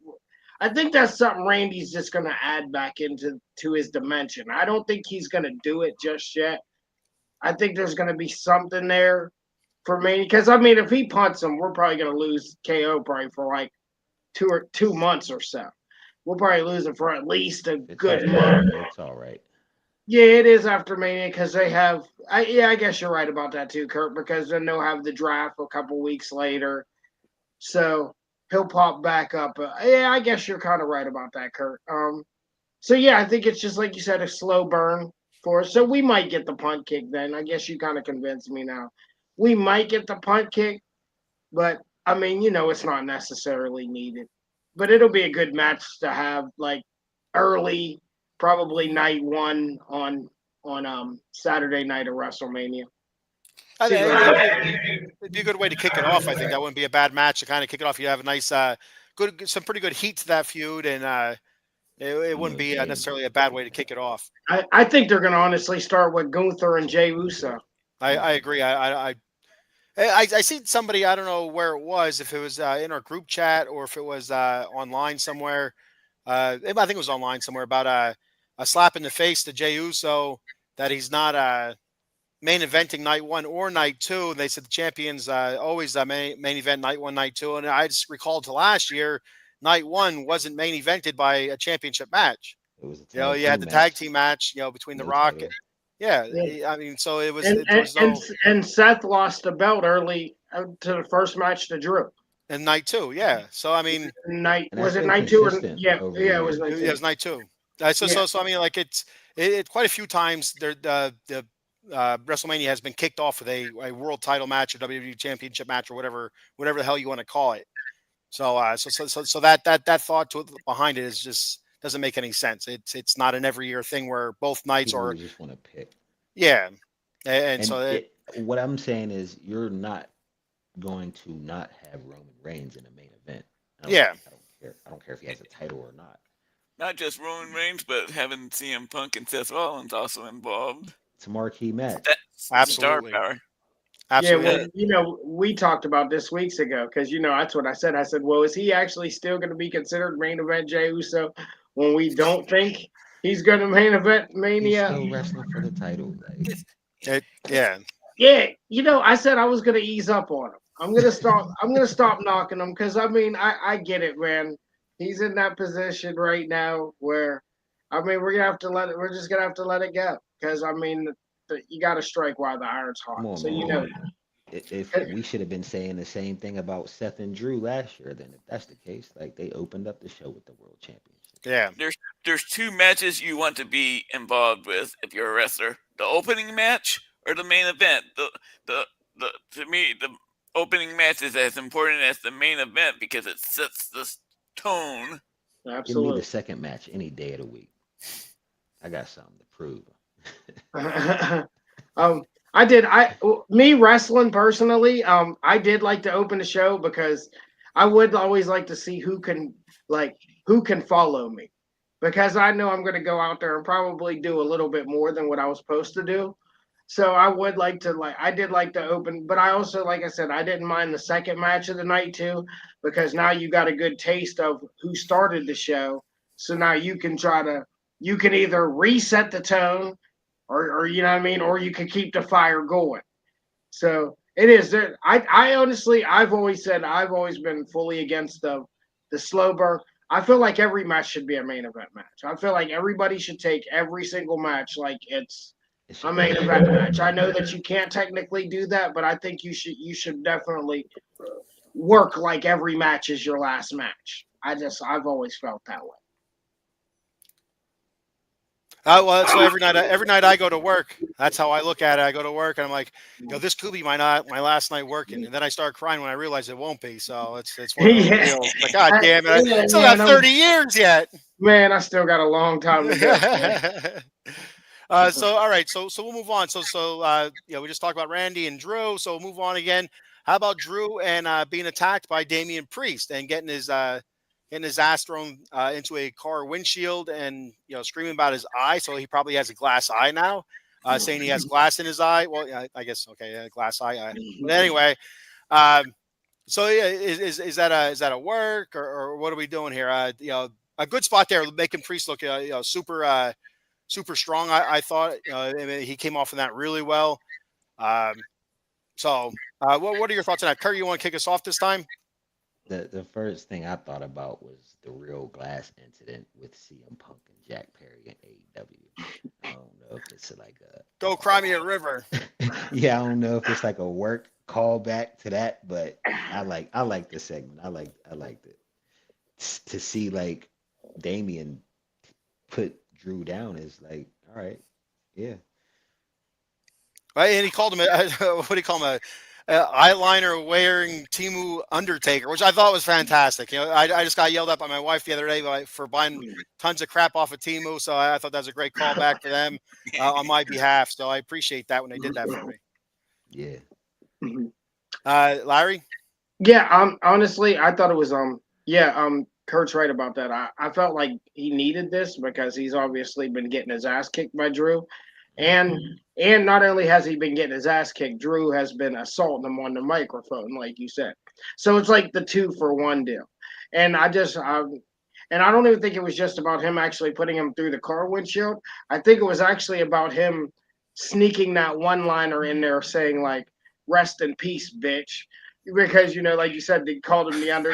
I think that's something Randy's just going to add back into his dimension. I don't think he's going to do it just yet. I think there's going to be something there for me because I mean, if he punts him, we're probably going to lose KO probably for like 2 months or so. We'll probably lose it for at least a good month. It's all right. Yeah, it is after Mania because they have. I guess you're right about that too, Kurt. Because then they'll have the draft a couple weeks later, so he'll pop back up. Yeah, I guess you're kind of right about that, Kurt. So yeah, I think it's just like you said, a slow burn for us. So we might get the punt kick then. I guess you kind of convinced me now. We might get the punt kick, but I mean, it's not necessarily needed. But it'll be a good match to have like early, probably night 1 on Saturday night of WrestleMania. I think it'd be a good way to kick it off. I think that wouldn't be a bad match to kind of kick it off. You have a nice, some pretty good heat to that feud, and It wouldn't be necessarily a bad way to kick it off. I think they're going to honestly start with Gunther and Jey Uso. I agree. I seen somebody, I don't know where it was, if it was in our group chat or if it was online somewhere. I think it was online somewhere about a slap in the face to Jey Uso that he's not main eventing night 1 or night 2. And they said the champions always main event night 1, night 2. And I just recalled to last year, night 1 wasn't main evented by a championship match. It was You had the tag team match, between The Rock. Title. Yeah, I mean, so it was. And Seth lost the belt early to the first match to Drew. And night 2, yeah. So I mean, was it night 2 or it was night 2. Yeah, it was night 2. So I mean, like it's quite a few times the WrestleMania has been kicked off with a world title match or WWE Championship match or whatever the hell you want to call it. So that thought behind it is just doesn't make any sense. It's not an every year thing where both nights People are just want to pick. Yeah, and so what I'm saying is you're not going to not have Roman Reigns in a main event. I don't care. I don't care if he has a title or not. Not just Roman Reigns, but having CM Punk and Seth Rollins also involved. It's a marquee match. That's Absolutely. star power. Absolutely. Yeah, well, we talked about this weeks ago because that's what I said. I said, well, is he actually still going to be considered main event Jey Uso when we don't think he's going to main event Mania? He's still wrestling for the title. Yeah. Yeah, I said I was going to ease up on him. I'm going to stop knocking him because I mean I get it, man. He's in that position right now where I mean we're just gonna have to let it go because I mean you got to strike while the iron's hot. Come on, So man. If we should have been saying the same thing about Seth and Drew last year, then if that's the case, like they opened up the show with the World Championship. Yeah. There's 2 matches you want to be involved with if you're a wrestler: the opening match or the main event. To me, the opening match is as important as the main event because it sets the tone. Absolutely. Give me the second match any day of the week. I got something to prove. Me wrestling personally, I did like to open the show because I would always like to see who can follow me because I know I'm going to go out there and probably do a little bit more than what I was supposed to do. So I would like to I did like to open, but I also, like I said, I didn't mind the second match of the night too, because now you got a good taste of who started the show. So now you can either reset the tone or you know what I mean, or you can keep the fire going. So it is there. I honestly, I've always been fully against the slow burn. I feel like every match should be a main event match. I feel like everybody should take every single match like it's a main event match. I know that you can't technically do that, but I think you should definitely work like every match is your last match. I've always felt that way. Well, so every night I go to work, that's how I look at it. I go to work and I'm like, this could be my last night working, and then I start crying when I realize it won't be. So it's one of those deals. Like, God damn it, I still got 30 years yet. Man, I still got a long time to go. So all right, so we'll move on. So we just talked about Randy and Drew. So we'll move on again. How about Drew and being attacked by Damian Priest and getting his ass thrown into a car windshield and screaming about his eye? So he probably has a glass eye now, saying he has glass in his eye. Well, yeah, I guess okay, glass eye. But anyway, so yeah, is that a work or what are we doing here? A good spot there, making Priest look super strong. I thought he came off of that really well. So what are your thoughts on that? Kurt, you want to kick us off this time? The first thing I thought about was the real glass incident with CM Punk and Jack Perry in AEW. I don't know if it's like a Go Cry Me a River. Yeah, I don't know if it's like a work callback to that, but I like the segment. I liked it. To see like Damian put Drew down is like, all right, yeah. Right, and he called him what do you call him? Eyeliner wearing Timu Undertaker, which I thought was fantastic. I just got yelled at by my wife the other day for buying tons of crap off of Timu, so I thought that was a great callback for them on my behalf. So I appreciate that when they did that for me. Yeah. Larry? Yeah. Honestly, I thought it was Kurt's right about that. I felt like he needed this because he's obviously been getting his ass kicked by Drew. And not only has he been getting his ass kicked, Drew has been assaulting him on the microphone, like you said. So it's like the 2-for-1 deal. And and I don't even think it was just about him actually putting him through the car windshield. I think it was actually about him sneaking that one-liner in there saying like, "Rest in peace, bitch." Because like you said, they called him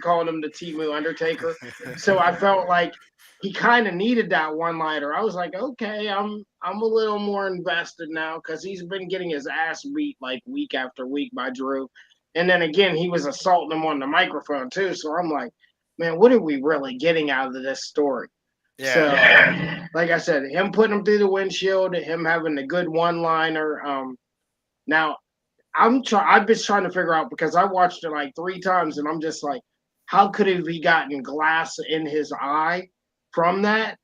calling him the Timu Undertaker. So I felt like he kind of needed that one-liner. I was like, okay, I'm a little more invested now because he's been getting his ass beat like week after week by Drew, and then again he was assaulting him on the microphone too. So I'm like, man, what are we really getting out of this story? Yeah. So, like I said, him putting him through the windshield, him having a good one-liner. Now I've been trying to figure out because I watched it like 3 times, and I'm just like, how could have he gotten glass in his eye from that?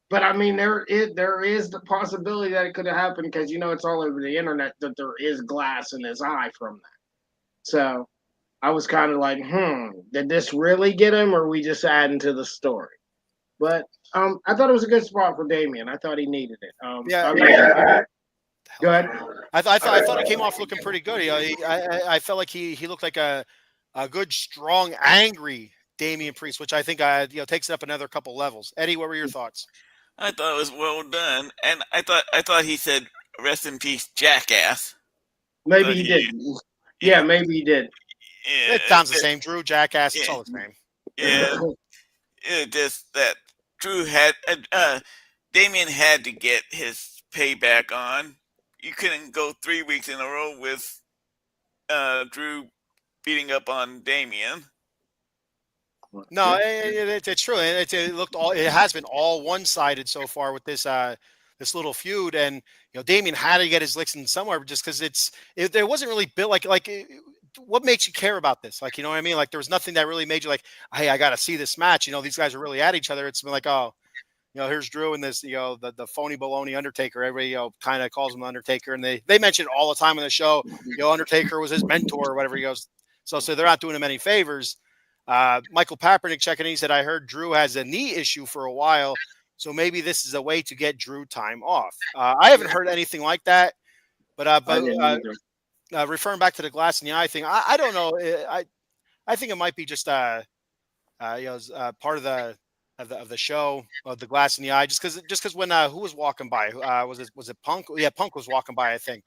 But I mean, there is the possibility that it could have happened because it's all over the internet that there is glass in his eye from that. So I was kind of like, did this really get him, or are we just adding to the story? But I thought it was a good spot for Damian. I thought he needed it. Yeah. Go ahead. I thought he came off looking pretty good. I felt like he looked like a good, strong, angry Damian Priest, which I think takes it up another couple levels. Eddie, what were your thoughts? I thought it was well done, and I thought he said "rest in peace, jackass." Maybe he did. Yeah, maybe he did. Yeah, it sounds the same. Drew, jackass, it's all the same. Yeah, just that Drew had Damian had to get his payback on. You couldn't go 3 weeks in a row with Drew beating up on Damian. No, it's true. It has been all one-sided so far with this this little feud, and Damian had to get his licks in somewhere just because there wasn't really built like what makes you care about this? Like, you know what I mean? Like, there was nothing that really made you like, hey, I got to see this match. These guys are really at each other. It's been like, oh, here's Drew and this, the phony baloney Undertaker. Everybody, kind of calls him Undertaker, and they mention it all the time on the show. Undertaker was his mentor or whatever. He goes, so they're not doing him any favors. Michael Papernick checking in. He said, I heard Drew has a knee issue for a while, so maybe this is a way to get Drew time off. I haven't heard anything like that, but referring back to the glass in the eye thing, I don't know. I think it might be just part of the show, the glass in the eye, just because when who was walking by, was it Punk? Yeah, Punk was walking by, I think,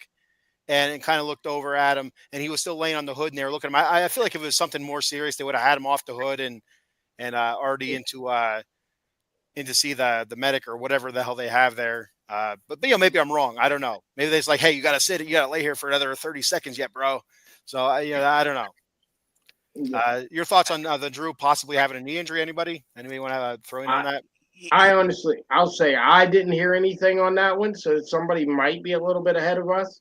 and kind of looked over at him, and he was still laying on the hood, and they were looking at him. I feel like if it was something more serious, they would have had him off the hood and already in to see the medic or whatever the hell they have there. But maybe I'm wrong. I don't know. Maybe they're like, hey, you got to sit, you got to lay here for another 30 seconds yet, bro. So I don't know. Your thoughts on the Drew possibly having a knee injury? Anybody want to throw in on that? I'll say I didn't hear anything on that one, so somebody might be a little bit ahead of us.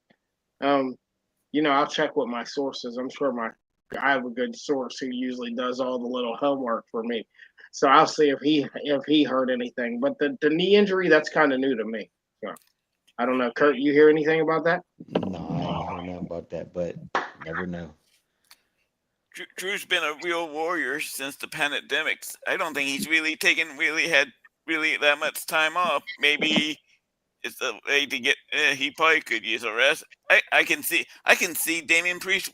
I'll check with my sources. I'm sure I have a good source who usually does all the little homework for me. So I'll see if he heard anything. But the knee injury, that's kind of new to me. So I don't know. Kurt, you hear anything about that? No, I ain't heard nothing about that, but never know. Drew's been a real warrior since the pandemic. I don't think he's really had that much time off. Maybe it's a way to get. He probably could use a rest. I can see Damian Priest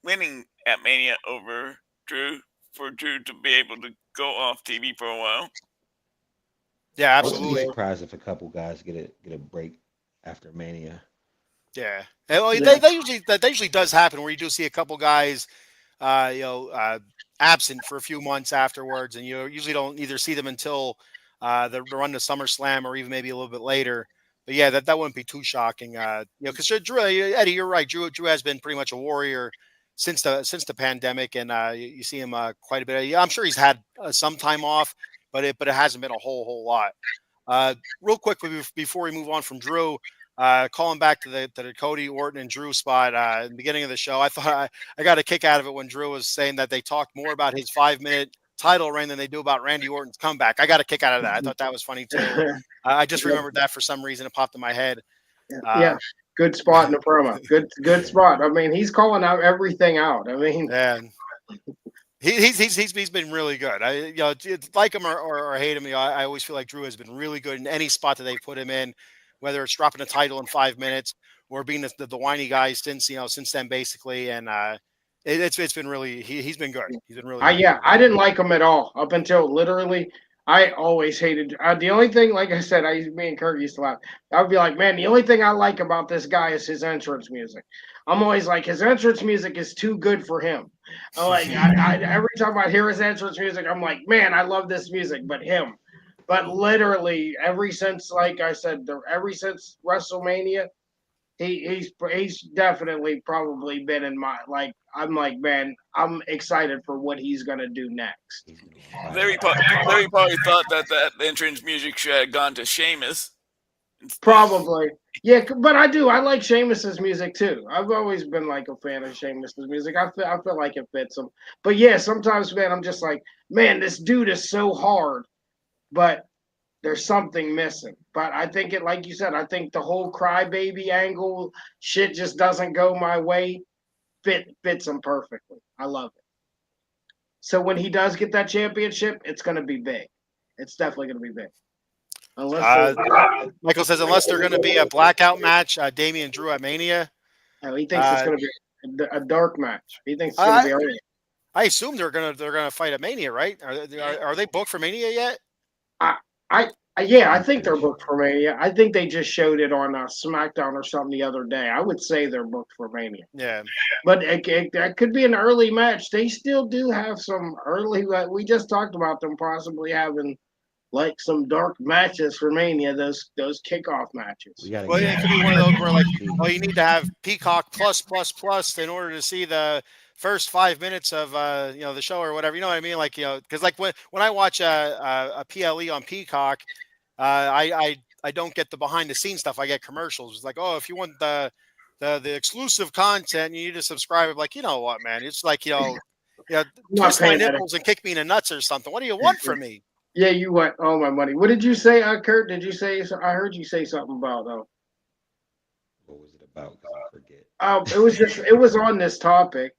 winning at Mania over Drew, for Drew to be able to go off TV for a while. Yeah, I absolutely. wouldn't be surprised if a couple guys get a break after Mania. Yeah, that usually does happen where you do see a couple guys, absent for a few months afterwards, and you usually don't either see them until the run to SummerSlam or even maybe a little bit later. But yeah, that wouldn't be too shocking. Because Drew, Eddie, you're right. Drew has been pretty much a warrior since the pandemic, and you see him quite a bit. I'm sure he's had some time off, but it hasn't been a whole lot. Real quick before we move on from Drew, calling back to the Cody, Orton, and Drew spot in the beginning of the show, I thought I got a kick out of it when Drew was saying that they talked more about his 5-minute title reign than they do about Randy Orton's comeback. I got a kick out of that. I thought that was funny too. I just remembered that for some reason. It popped in my head. Yeah, good spot in the promo. Good spot. I mean, he's calling out everything out. I mean, yeah. He's been really good. Like him or hate him, I always feel like Drew has been really good in any spot that they put him in, whether it's dropping a title in 5 minutes or being the whiny guy since then basically. And it's been really he's been good. He's been really good. Yeah, I didn't like him at all up until literally. I always hated the only thing, like I said, me and Kurt used to laugh. I would be like, man, the only thing I like about this guy is his entrance music. I'm always like, his entrance music is too good for him. Every time I hear his entrance music, I'm like, man, I love this music, but him. But literally, ever since, like I said, ever since WrestleMania, he's definitely probably been in my I'm like, man, I'm excited for what he's gonna do next. Larry probably thought that entrance music should have gone to Sheamus. Probably, yeah, but I like Sheamus's music too. I've always been like a fan of Sheamus's music. I feel like it fits him. But yeah, sometimes, man, I'm just like, man, this dude is so hard, but there's something missing. But I think it, like you said, I think the whole crybaby angle shit just doesn't go my way. Fits him perfectly. I love it. So when he does get that championship, it's going to be big. It's definitely going to be big. Michael says unless they're going to be a blackout match, Damian Drew at Mania. He thinks it's going to be a dark match. He thinks it's going to be early. I assume they're gonna fight at Mania, right? Are they booked for Mania yet? I think they're booked for Mania. I think they just showed it on SmackDown or something the other day. I would say they're booked for Mania. Yeah, but that could be an early match. They still do have some early. We just talked about them possibly having like some dark matches for Mania. Those kickoff matches. Well, it could be one of those where like, well, you need to have Peacock plus in order to see the first 5 minutes of the show or whatever. You know what I mean? Like because like when I watch a PLE on Peacock. I don't get the behind the scenes stuff. I get commercials. It's like, oh, if you want the exclusive content, you need to subscribe. I'm like, you know what, man? It's like, twist my nipples and kick me in the nuts or something. What do you want from me? Yeah, you want all my money. What did you say, Kurt? Did you say? I heard you say something about What was it about? I forget. It was on this topic.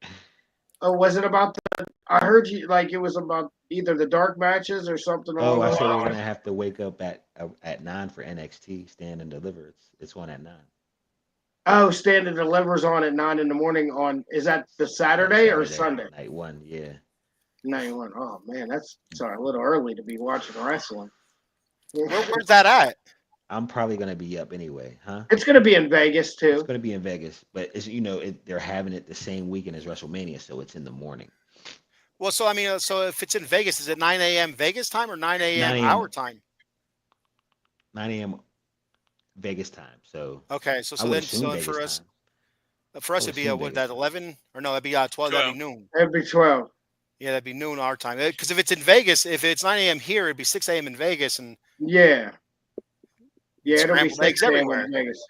Oh, was it about I heard you like it was about either the dark matches or something. Oh, I said we're gonna have to wake up at 9 for NXT. Stand and Deliver. It's on at 9. Oh, Stand and Deliver's on at 9 in the morning. Is that the Saturday or Sunday? Night 1, yeah. Night 1. Oh man, that's a little early to be watching wrestling. Where's that at? I'm probably gonna be up anyway, huh? It's gonna be in Vegas too. It's gonna be in Vegas, but it's they're having it the same weekend as WrestleMania, so it's in the morning. Well, so I mean, so if it's in Vegas, is it 9 a.m. Vegas time or 9 a.m. our time? 9 a.m. Vegas time. So okay, so for us, it'd be would that 11 or no? That'd be 12. That'd be noon. It'd be 12. Yeah, that'd be noon our time. Because if it's in Vegas, if it's 9 a.m. here, it'd be 6 a.m. in Vegas, and yeah, it'll be 6 a.m. in Vegas.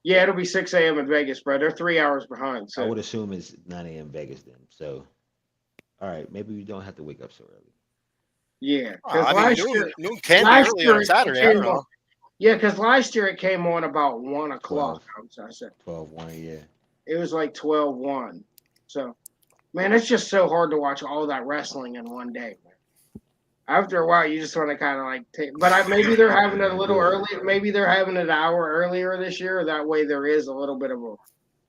Yeah, it'll be 6 a.m. in Vegas, bro. They're 3 hours behind. So I would assume it's 9 a.m. Vegas then. So. All right, maybe we don't have to wake up so early. Yeah, noon can be early on Saturday. I don't know. Yeah, because last year it came on about 1 o'clock. I said 12:01. Yeah, it was like 12:01. So, man, it's just so hard to watch all that wrestling in one day. Man. After a while, you just want to kind of like take. But maybe they're having it a little early. Maybe they're having it an hour earlier this year. That way, there is a little bit of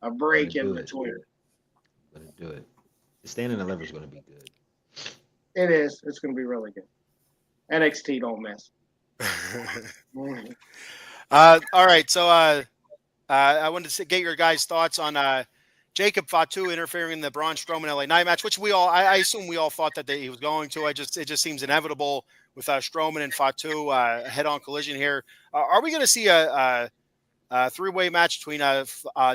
a break in between. Gonna do it. The Stand and Deliver is going to be good. It is. It's going to be really good. NXT don't miss. All right. So I wanted to get your guys' thoughts on Jacob Fatu interfering in the Braun Strowman LA Knight match, which I assume we all thought that he was going to. It just seems inevitable with Strowman and Fatu head-on collision here. Are we going to see a three-way match between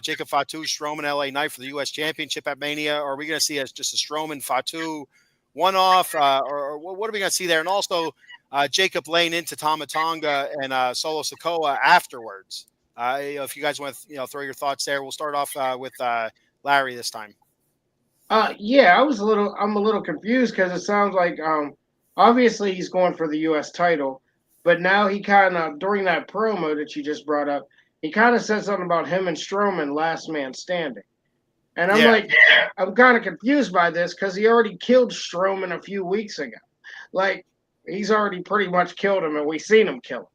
Jacob Fatu, Strowman, LA Knight for the U.S. Championship at Mania? Or are we going to see just a Strowman Fatu one-off, or what are we going to see there? And also Jacob laying into Tama Tonga and Solo Sikoa afterwards. If you guys want to throw your thoughts there, we'll start off with Larry this time. Yeah, I'm a little confused because it sounds like obviously he's going for the U.S. title, but now he kind of during that promo that you just brought up. He kind of said something about him and Strowman, last man standing. And I'm Yeah. like, I'm kind of confused by this because he already killed Strowman a few weeks ago. Like, he's already pretty much killed him, and we've seen him kill him.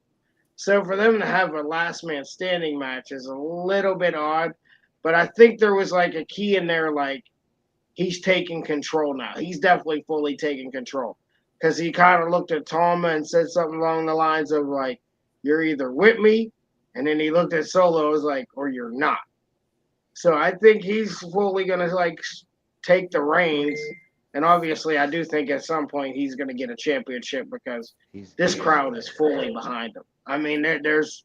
So for them to have a last man standing match is a little bit odd. But I think there was like a key in there, like, he's taking control now. He's definitely fully taking control because he kind of looked at Tama and said something along the lines of, like, you're either with me, and then he looked at Solo, was like, or you're not. So I think he's fully gonna like take the reins, and obviously I do think at some point he's gonna get a championship because He's this crowd is fully behind him. I mean, there's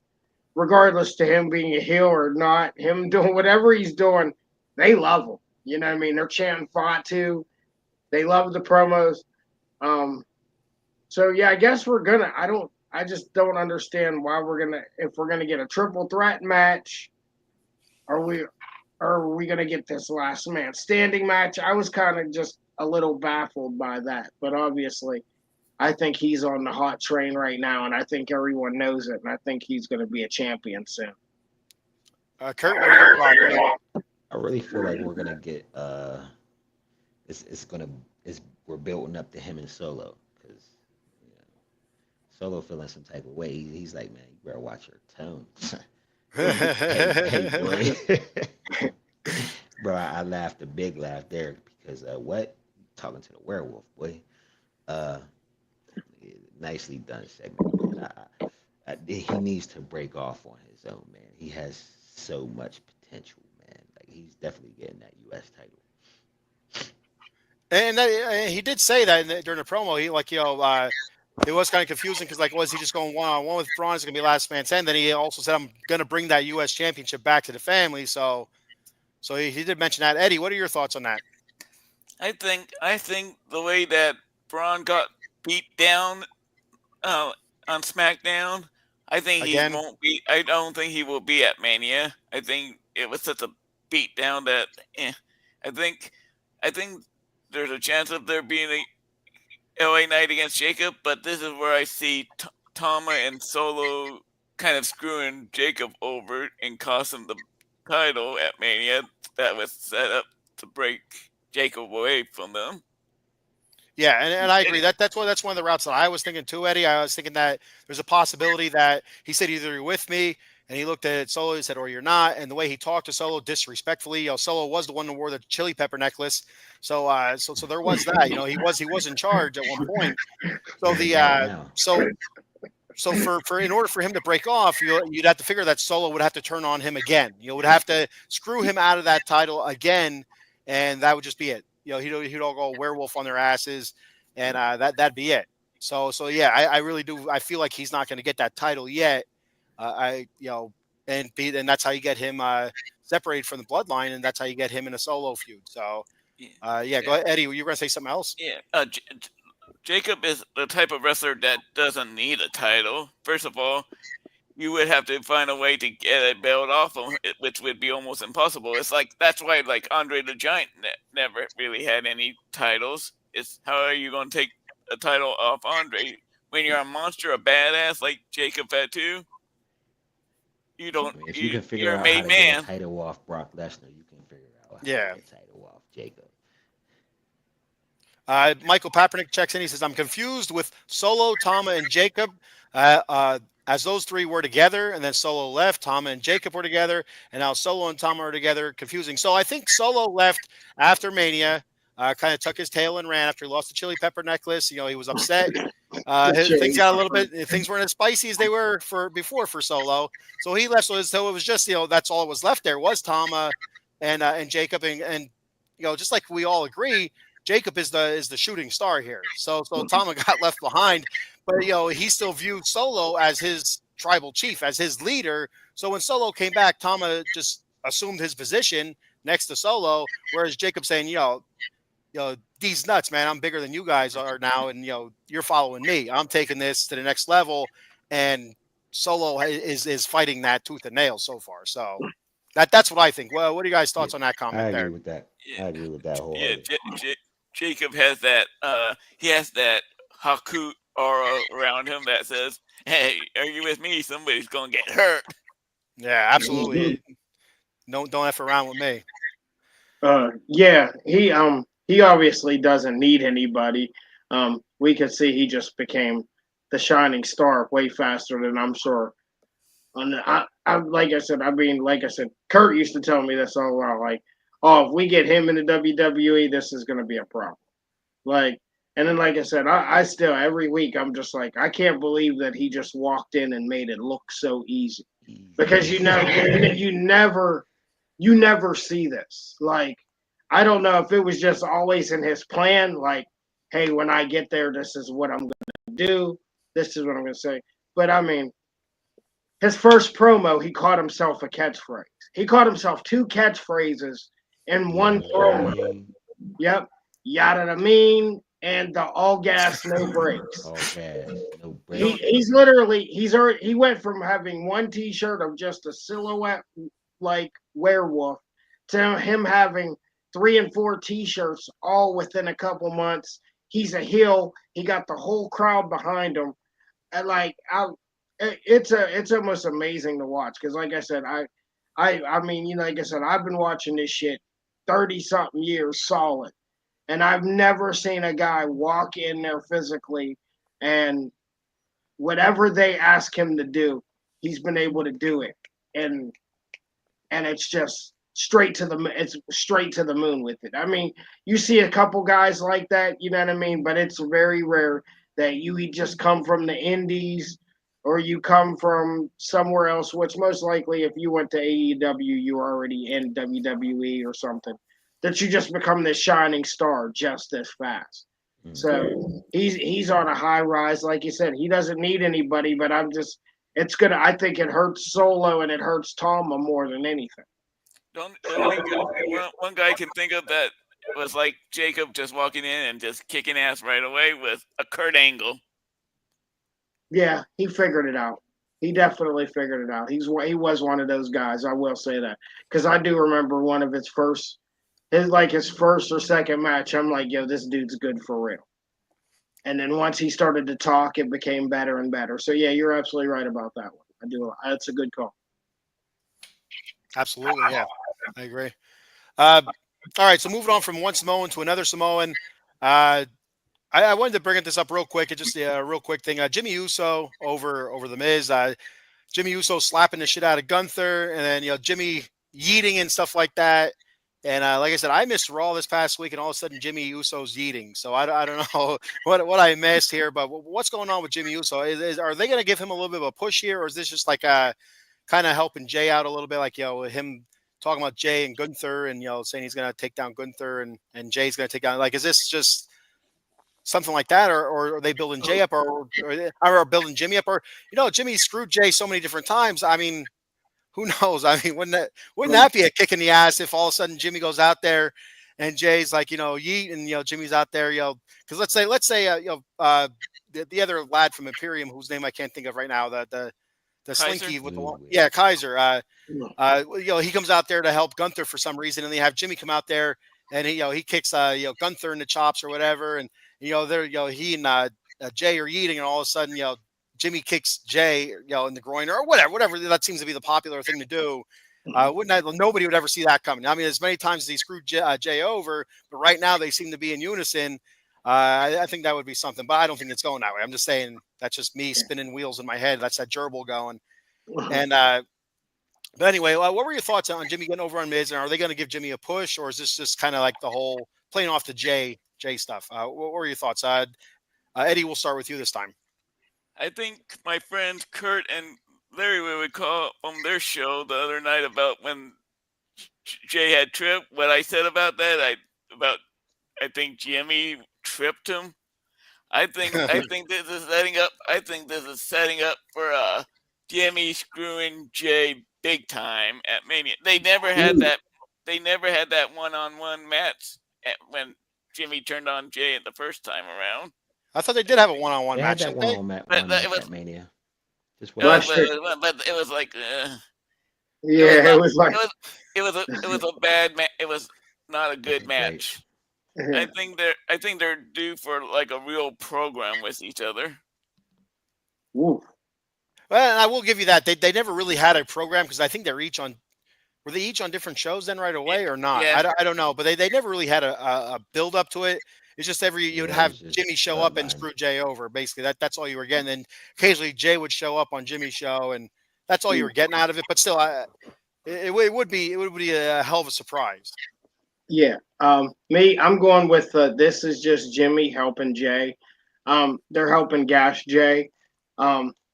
regardless to him being a heel or not, him doing whatever he's doing, they love him. You know what I mean? They're chanting Fatu. They love the promos. Um, so yeah, I guess we're gonna. I just don't understand why we're gonna. If we're gonna get a triple threat match, are we? Or are we gonna get this last man standing match? I was kind of just a little baffled by that, but obviously, I think he's on the hot train right now, and I think everyone knows it, and I think he's gonna be a champion soon. Kurt, what are your thoughts? I really feel like we're gonna get it's we're building up to him and Solo because you know, Solo feeling some type of way. He's like, man, you better watch your tone. Hey, boy. Bro, I laughed a big laugh there because what? Talking to the werewolf, boy. Uh, nicely done segment, man. He needs to break off on his own, man. He has so much potential, man. Like he's definitely getting that U.S. title. And he did say that during the promo. He it was kind of confusing because like, was he just going one on one with Braun? It's gonna be last man standing. Then he also said, "I'm gonna bring that U.S. championship back to the family." So he did mention that. Eddie, what are your thoughts on that? I think the way that Braun got beat down on SmackDown, I think he Again? won't be. I don't think he will be at Mania. I think it was such a beat down that I think there's a chance of there being a LA Knight against Jacob, but this is where I see Tama and Solo kind of screwing Jacob over and costing the title at Mania that was set up to break Jacob away from them. Yeah, and I agree. That's one of the routes that I was thinking too, Eddie. I was thinking that there's a possibility that he said either you're with me, and he looked at Solo and said, or you're not. And the way he talked to Solo disrespectfully, Solo was the one who wore the chili pepper necklace. So so there was that. He was in charge at one point. So so for in order for him to break off, you'd have to figure that Solo would have to turn on him again. You would have to screw him out of that title again, and that would just be it. He'd all go werewolf on their asses, and that'd be it. So yeah, I really do. I feel like he's not going to get that title yet. And that's how you get him separated from the bloodline, and that's how you get him in a solo feud. So yeah, go ahead, Eddie. You were going to say something else? Yeah, Jacob is the type of wrestler that doesn't need a title. First of all, you would have to find a way to get a belt off him, which would be almost impossible. It's like that's why like Andre the Giant never really had any titles. It's how are you going to take a title off Andre when you're a monster, a badass like Jacob Fatu? You don't. I mean, if you can figure You're a out how made to man. get a title off Brock Lesnar, you can figure out how to get a title off Jacob. Michael Papernick checks in. He says, I'm confused with Solo, Tama, and Jacob. As those three were together, and then Solo left, Tama and Jacob were together, and now Solo and Tama are together. Confusing. So I think Solo left after Mania, kind of tucked his tail and ran after he lost the chili pepper necklace. He was upset. Things got a little bit. Things weren't as spicy as they were before for Solo. So he left. So it was just that's all that was left there was Tama and Jacob, and just like we all agree, Jacob is the shooting star here. So Tama got left behind. But he still viewed Solo as his tribal chief, as his leader. So when Solo came back, Tama just assumed his position next to Solo, whereas Jacob saying, these nuts, man, I'm bigger than you guys are now, and you're following me. I'm taking this to the next level, and Solo is fighting that tooth and nail so far. So that's what I think. Well, what are you guys' thoughts on that comment there? I agree with that. I agree with that wholeheartedly. Yeah, Jacob has that. He has that Haku aura around him that says, "Hey, are you with me? Somebody's gonna get hurt." Yeah, absolutely. Don't F around with me. Yeah, he obviously doesn't need anybody. We could see he just became the shining star way faster than I'm sure. And like I said, like I said, Kurt used to tell me this all along. Like, oh, if we get him in the WWE, this is going to be a problem. Like, and then like I said, I still every week I'm just like, I can't believe that he just walked in and made it look so easy because you never see this. Like, I don't know if it was just always in his plan. Like, hey, when I get there, this is what I'm going to do. This is what I'm going to say. But I mean, his first promo, he caught himself a catchphrase. He caught himself two catchphrases in one promo. Yep. Yada the mean and the all gas, no brakes. All gas, no brakes. He went from having one t-shirt of just a silhouette like werewolf to him having 3 and 4 t-shirts all within a couple months. He's a heel. He got the whole crowd behind him. And like it's almost amazing to watch because like I said, I mean, you know, like I said, I've been watching this shit 30 something years solid. And I've never seen a guy walk in there physically and whatever they ask him to do, he's been able to do it. And it's just straight to the moon with it. I mean, you see a couple guys like that, you know what I mean? But it's very rare that you just come from the indies or you come from somewhere else, which most likely if you went to AEW, you were already in WWE or something, that you just become this shining star just this fast. So he's on a high rise, like you said. He doesn't need anybody, but I think it hurts Solo and it hurts Tama more than anything. The only one guy I can think of that was like Jacob just walking in and just kicking ass right away with a Kurt Angle. Yeah, he figured it out. He definitely figured it out. He was one of those guys. I will say that because I do remember one of his first or second match. I'm like, yo, this dude's good for real. And then once he started to talk, it became better and better. So yeah, you're absolutely right about that one. I do. That's a good call. Absolutely, yeah, I agree. All right, so moving on from one Samoan to another Samoan. I wanted to bring this up real quick. It's just a real quick thing. Jimmy Uso over the Miz. Jimmy Uso slapping the shit out of Gunther, and then Jimmy yeeting and stuff like that. And like I said, I missed Raw this past week, and all of a sudden Jimmy Uso's yeeting. So I don't know what I missed here, but what's going on with Jimmy Uso? Are they going to give him a little bit of a push here, or is this just like kind of helping Jay out a little bit, like him talking about Jay and Gunther, and saying he's going to take down Gunther, and Jay's going to take down? Like, is this just something like that, or are they building Jay up, or building Jimmy up, or Jimmy screwed Jay so many different times? I mean, who knows? I mean, wouldn't that be a kick in the ass if all of a sudden Jimmy goes out there and Jay's like, yeet, and Jimmy's out there, because let's say the other lad from Imperium, whose name I can't think of right now, the Slinky with the Kaiser, he comes out there to help Gunther for some reason, and they have Jimmy come out there and he kicks Gunther in the chops or whatever, and he and Jay are eating, and all of a sudden Jimmy kicks Jay in the groin or whatever. That seems to be the popular thing to do. Nobody would ever see that coming. I mean, as many times as he screwed Jay over, but right now they seem to be in unison. I think that would be something, but I don't think it's going that way. I'm just saying that's just me spinning wheels in my head. That's that gerbil going. And but anyway, what were your thoughts on Jimmy getting over on Miz? And are they going to give Jimmy a push, or is this just kind of like the whole playing off the Jay stuff? What were your thoughts? Eddie, we'll start with you this time. I think my friends Kurt and Larry would call on their show the other night about when Jay had tripped. What I said about that, I think Jimmy tripped him. I think this is setting up. I think this is setting up for Jimmy screwing Jay big time at Mania. They never had that. They never had that one-on-one match when Jimmy turned on Jay the first time around. I thought they did have a one-on-one match. Had that one-on-one match at Mania. But it was like, it was a bad match. It was not a good match. I think they're due for like a real program with each other. Ooh. Well, I will give you that. They never really had a program because I think they're each on were they each on different shows then right away or not? Yeah. I don't know, but they never really had a build up to it. It's just you would Yeah, it have was just Jimmy show up and bloodline. screw Jay over. Basically, that's all you were getting. And occasionally Jay would show up on Jimmy's show, and that's all you were getting out of it. But still, it would be a hell of a surprise. Yeah. I'm going with this is just Jimmy helping Jay. They're helping Gash Jay.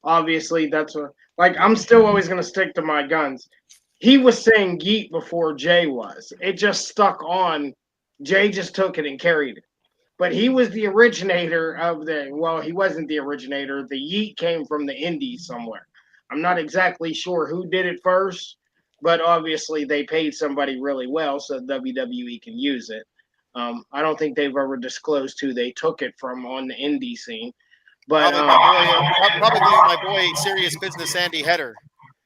Obviously that's like I'm still always gonna stick to my guns. He was saying yeet before Jay was. It just stuck on. Jay just took it and carried it. But he was the originator of he wasn't the originator. The yeet came from the indies somewhere. I'm not exactly sure who did it first, but obviously they paid somebody really well so WWE can use it. I don't think they've ever disclosed who they took it from on the indie scene. But Probably my boy Serious Business Andy Header.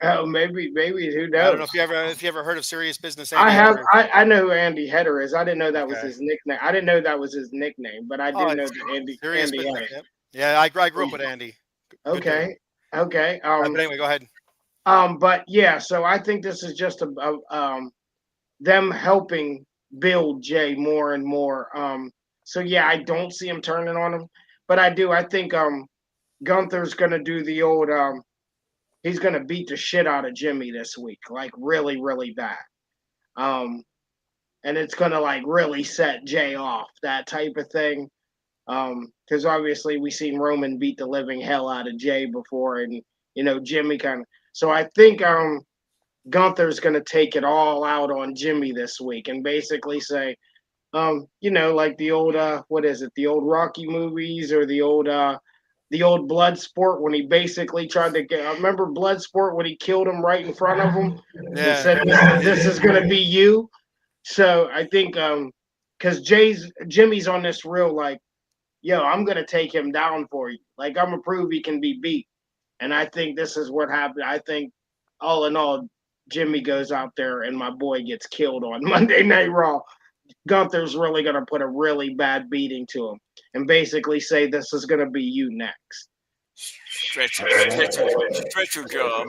oh, maybe who knows? I don't know if you ever heard of Serious Business Andy have. Header. I know who Andy Header is. I didn't know that was Okay. his nickname. I didn't know that was his nickname, but I do know that Andy Serious Andy Business. Header. Yep. Yeah, I grew up with Andy. Good dude. Okay. But anyway, go ahead. But yeah, so I think this is just them helping build Jay more and more. So yeah, I don't see him turning on him, but I do. I think Gunther's gonna do the old he's gonna beat the shit out of Jimmy this week, like really, really bad. And it's gonna like really set Jay off, that type of thing. Because obviously we seen Roman beat the living hell out of Jay before, and Jimmy kind of. So I think Gunther's gonna take it all out on Jimmy this week and basically say, like the old what is it, the old Rocky movies or the old Bloodsport when he basically tried to get. I remember Bloodsport when he killed him right in front of him. Yeah. He said, "This is gonna be you." So I think because Jimmy's on this real like, yo, I'm gonna take him down for you. Like I'm gonna prove he can be beat. And I think this is what happened. I think all in all, Jimmy goes out there and my boy gets killed on Monday Night Raw. Gunther's really going to put a really bad beating to him and basically say, this is going to be you next. Stretcher job.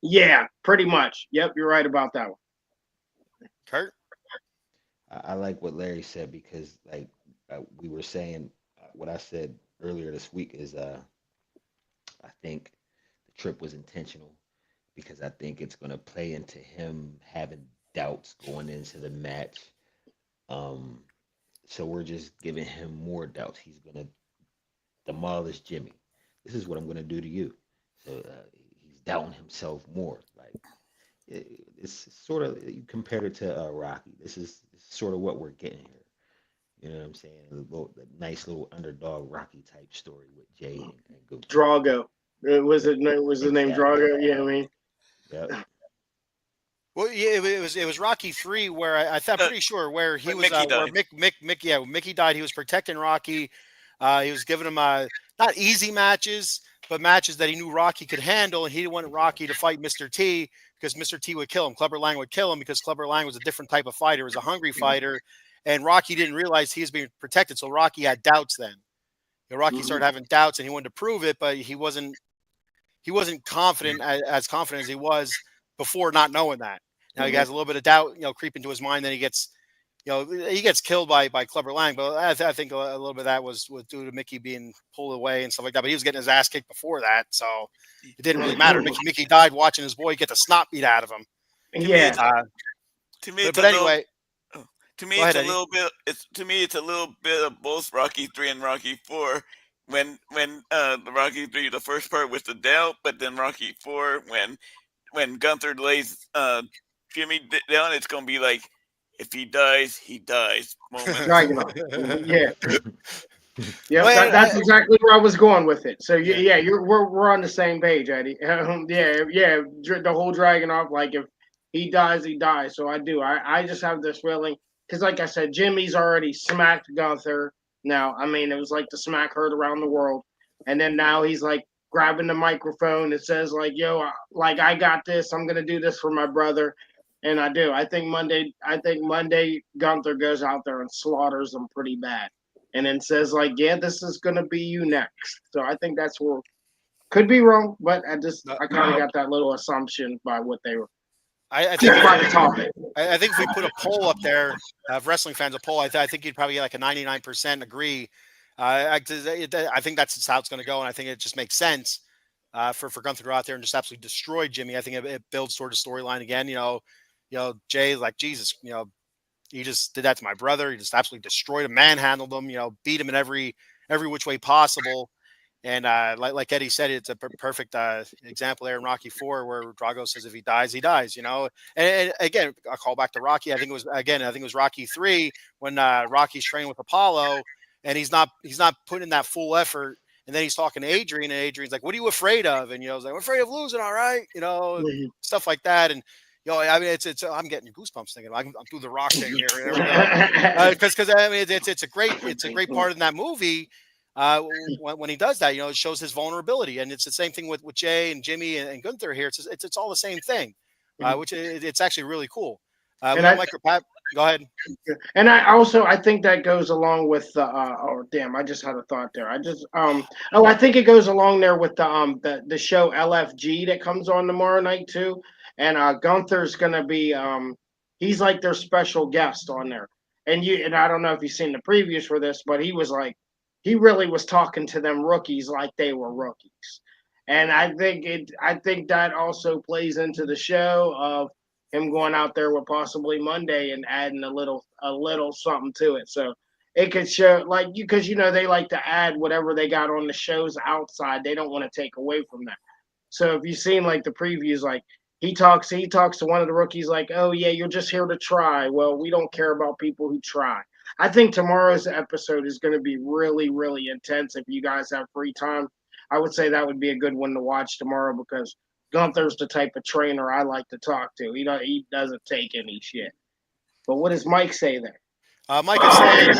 Yeah, pretty much. Yep, you're right about that one. Kurt? I like what Larry said because, like we were saying, what I said earlier this week is I think the trip was intentional because I think it's going to play into him having doubts going into the match. So we're just giving him more doubts. He's going to demolish Jimmy. This is what I'm going to do to you. So he's doubting himself more. Like it's sort of, you compared it to Rocky. This is sort of what we're getting here. You know what I'm saying? The nice little underdog Rocky type story with Jay and Gunther. Drago. Was his name Drago? Yeah, I mean. Yep. Well, yeah, it was Rocky 3 where I'm pretty sure where he was Mickey where died. when Mickey died. He was protecting Rocky. He was giving him not easy matches, but matches that he knew Rocky could handle, and he didn't want Rocky to fight Mr. T because Mr. T would kill him. Clubber Lang would kill him because Clubber Lang was a different type of fighter. He was a hungry fighter, and Rocky didn't realize he was being protected. So Rocky had doubts then. Rocky started having doubts, and he wanted to prove it, but he wasn't confident as confident as he was before, not knowing that. Now he has a little bit of doubt, creep into his mind. Then he gets killed by Clubber Lang. But I think a little bit of that was due to Mickey being pulled away and stuff like that. But he was getting his ass kicked before that, so it didn't really matter. Mickey died watching his boy get the snot beat out of him. Yeah. To me, But anyway, to me, go it's ahead, a little bit. It's a little bit of both Rocky 3 and Rocky 4. When the Rocky 3, the first part was the doubt, but then Rocky 4, when Gunther lays Jimmy down, it's gonna be like, if he dies, he dies. Moment. Yeah. Yeah, that's exactly where I was going with it. So yeah, we're on the same page, Eddie. The whole Dragunov, like if he dies, he dies. So I just have this feeling because, like I said, Jimmy's already smacked Gunther. Now, I mean, it was like the smack heard around the world, and then now he's like grabbing the microphone and says like, "Yo, like I got this. I'm gonna do this for my brother." And I do. I think Monday Gunther goes out there and slaughters him pretty bad. And then says like, yeah, this is going to be you next. So I think that's where, could be wrong, but I kind of got that little assumption by what they were. I think just by the topic. I think if we put a poll up there of wrestling fans, a poll, I think you'd probably get like a 99% agree. I think that's how it's going to go, and I think it just makes sense for Gunther to go out there and just absolutely destroy Jimmy. I think it builds toward a storyline again. Jay, like, Jesus, he just did that to my brother. He just absolutely destroyed him, manhandled him, beat him in every which way possible. And like Eddie said, it's a perfect example there in Rocky IV, where Drago says if he dies, he dies. And again, I'll call back to Rocky. I think it was Rocky III when Rocky's training with Apollo, and he's not putting in that full effort. And then he's talking to Adrian, and Adrian's like, "What are you afraid of?" And he's like, "I'm afraid of losing." All right, stuff like that. And I mean, I'm getting goosebumps thinking I'm through the Rock thing here. There we go. Because I mean, it's a great part in that movie. When he does that, it shows his vulnerability, and it's the same thing with Jay and Jimmy and Gunther here. It's all the same thing, which it's actually really cool. Go ahead. And I think that goes along with the oh damn, I just had a thought there. I think it goes along there with the show LFG that comes on tomorrow night too. And Gunther's gonna be he's like their special guest on there. And I don't know if you've seen the previews for this, but he really was talking to them rookies like they were rookies. And I think that also plays into the show of him going out there with possibly Monday and adding a little something to it. So it could show because they like to add whatever they got on the shows outside. They don't want to take away from that. So if you've seen like the previews, like he talks to one of the rookies like, "Oh yeah, you're just here to try." Well, we don't care about people who try. I think tomorrow's episode is going to be really, really intense. If you guys have free time, I would say that would be a good one to watch tomorrow because Gunther's the type of trainer I like to talk to. He doesn't take any shit. But what does Mike say there? Mike is saying,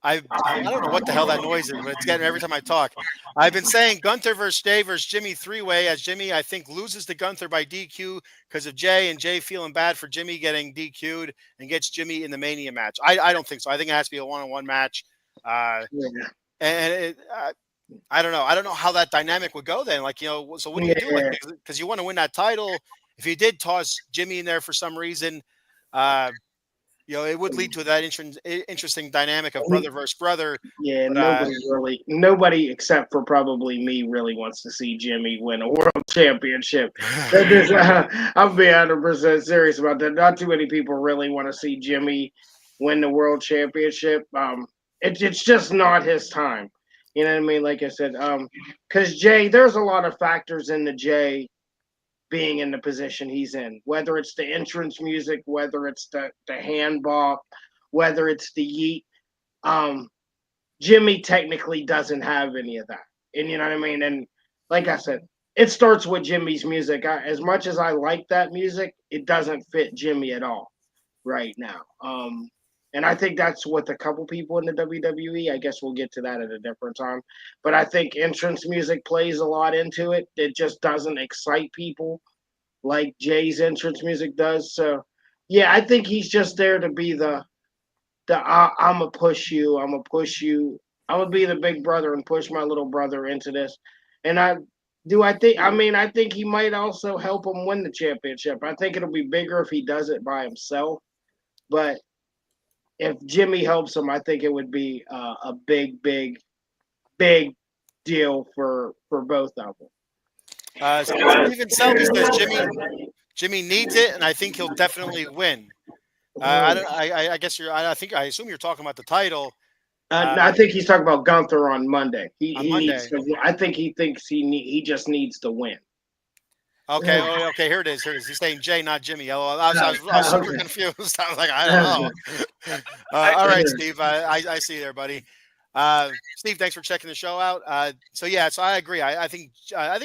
I don't know what the hell that noise is, but it's getting every time I talk. I've been saying Gunther versus Jay versus Jimmy three-way, as Jimmy, I think, loses to Gunther by DQ because of Jay, and Jay feeling bad for Jimmy getting DQ'd and gets Jimmy in the Mania match. I don't think so. I think it has to be a one-on-one match. I don't know. I don't know how that dynamic would go then. So what do you do? Because you want to win that title. If you did toss Jimmy in there for some reason, it would lead to that interesting dynamic of brother versus brother. Yeah, but, nobody except for probably me really wants to see Jimmy win a world championship. I'm being 100% serious about that. Not too many people really want to see Jimmy win the world championship. It's just not his time. You know what I mean? Like I said, because Jay, there's a lot of factors in the Jay being in the position he's in, whether it's the entrance music, whether it's the handball, whether it's the yeet. Jimmy technically doesn't have any of that. And you know what I mean? And like I said, it starts with Jimmy's music. As much as I like that music, it doesn't fit Jimmy at all right now. And I think that's with a couple people in the WWE. I guess we'll get to that at a different time. But I think entrance music plays a lot into it. It just doesn't excite people like Jay's entrance music does. So, yeah, I think he's just there to be I'm going to push you. I'm going to push you. I'm going to be the big brother and push my little brother into this. And I think he might also help him win the championship. I think it'll be bigger if he does it by himself. But if Jimmy helps him, I think it would be a big deal for both of them. Steven Selby says Jimmy needs it, and I think he'll definitely win. I assume you're talking about the title. I think he's talking about Gunther on Monday. I think he thinks he just needs to win. Okay, here it is. He's saying Jay, not Jimmy. I was super confused. I was like, I don't know. All right, Steve. I see you there, buddy. Steve, thanks for checking the show out. So I agree. I think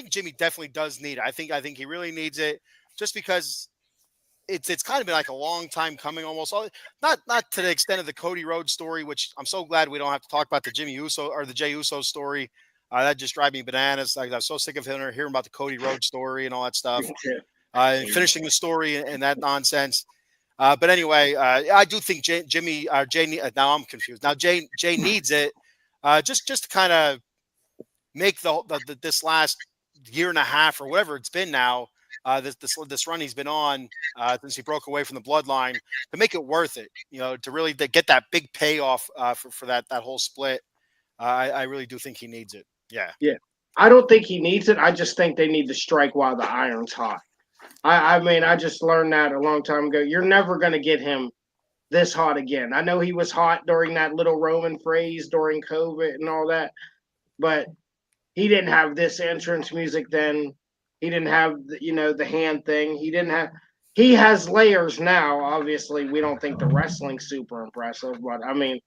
Jimmy definitely does need it. I think he really needs it, just because it's kind of been like a long time coming, almost. Not to the extent of the Cody Rhodes story, which I'm so glad we don't have to talk about the Jimmy Uso or the Jey Uso story. That just drives me bananas. Like, I'm so sick of hearing about the Cody Rhodes story and all that stuff. And finishing the story and that nonsense. But anyway, I do think Jay. Now I'm confused. Now Jay needs it, just to kind of make this last year and a half or whatever it's been now, this run he's been on since he broke away from the bloodline to make it worth it. To really to get that big payoff for that whole split. I really do think he needs it. Yeah. Yeah. I don't think he needs it. I just think they need to strike while the iron's hot. I mean, I just learned that a long time ago. You're never going to get him this hot again. I know he was hot during that little Roman phrase during COVID and all that, but he didn't have this entrance music then. He didn't have the hand thing. He has layers now. Obviously, we don't think the wrestling's super impressive, but I mean,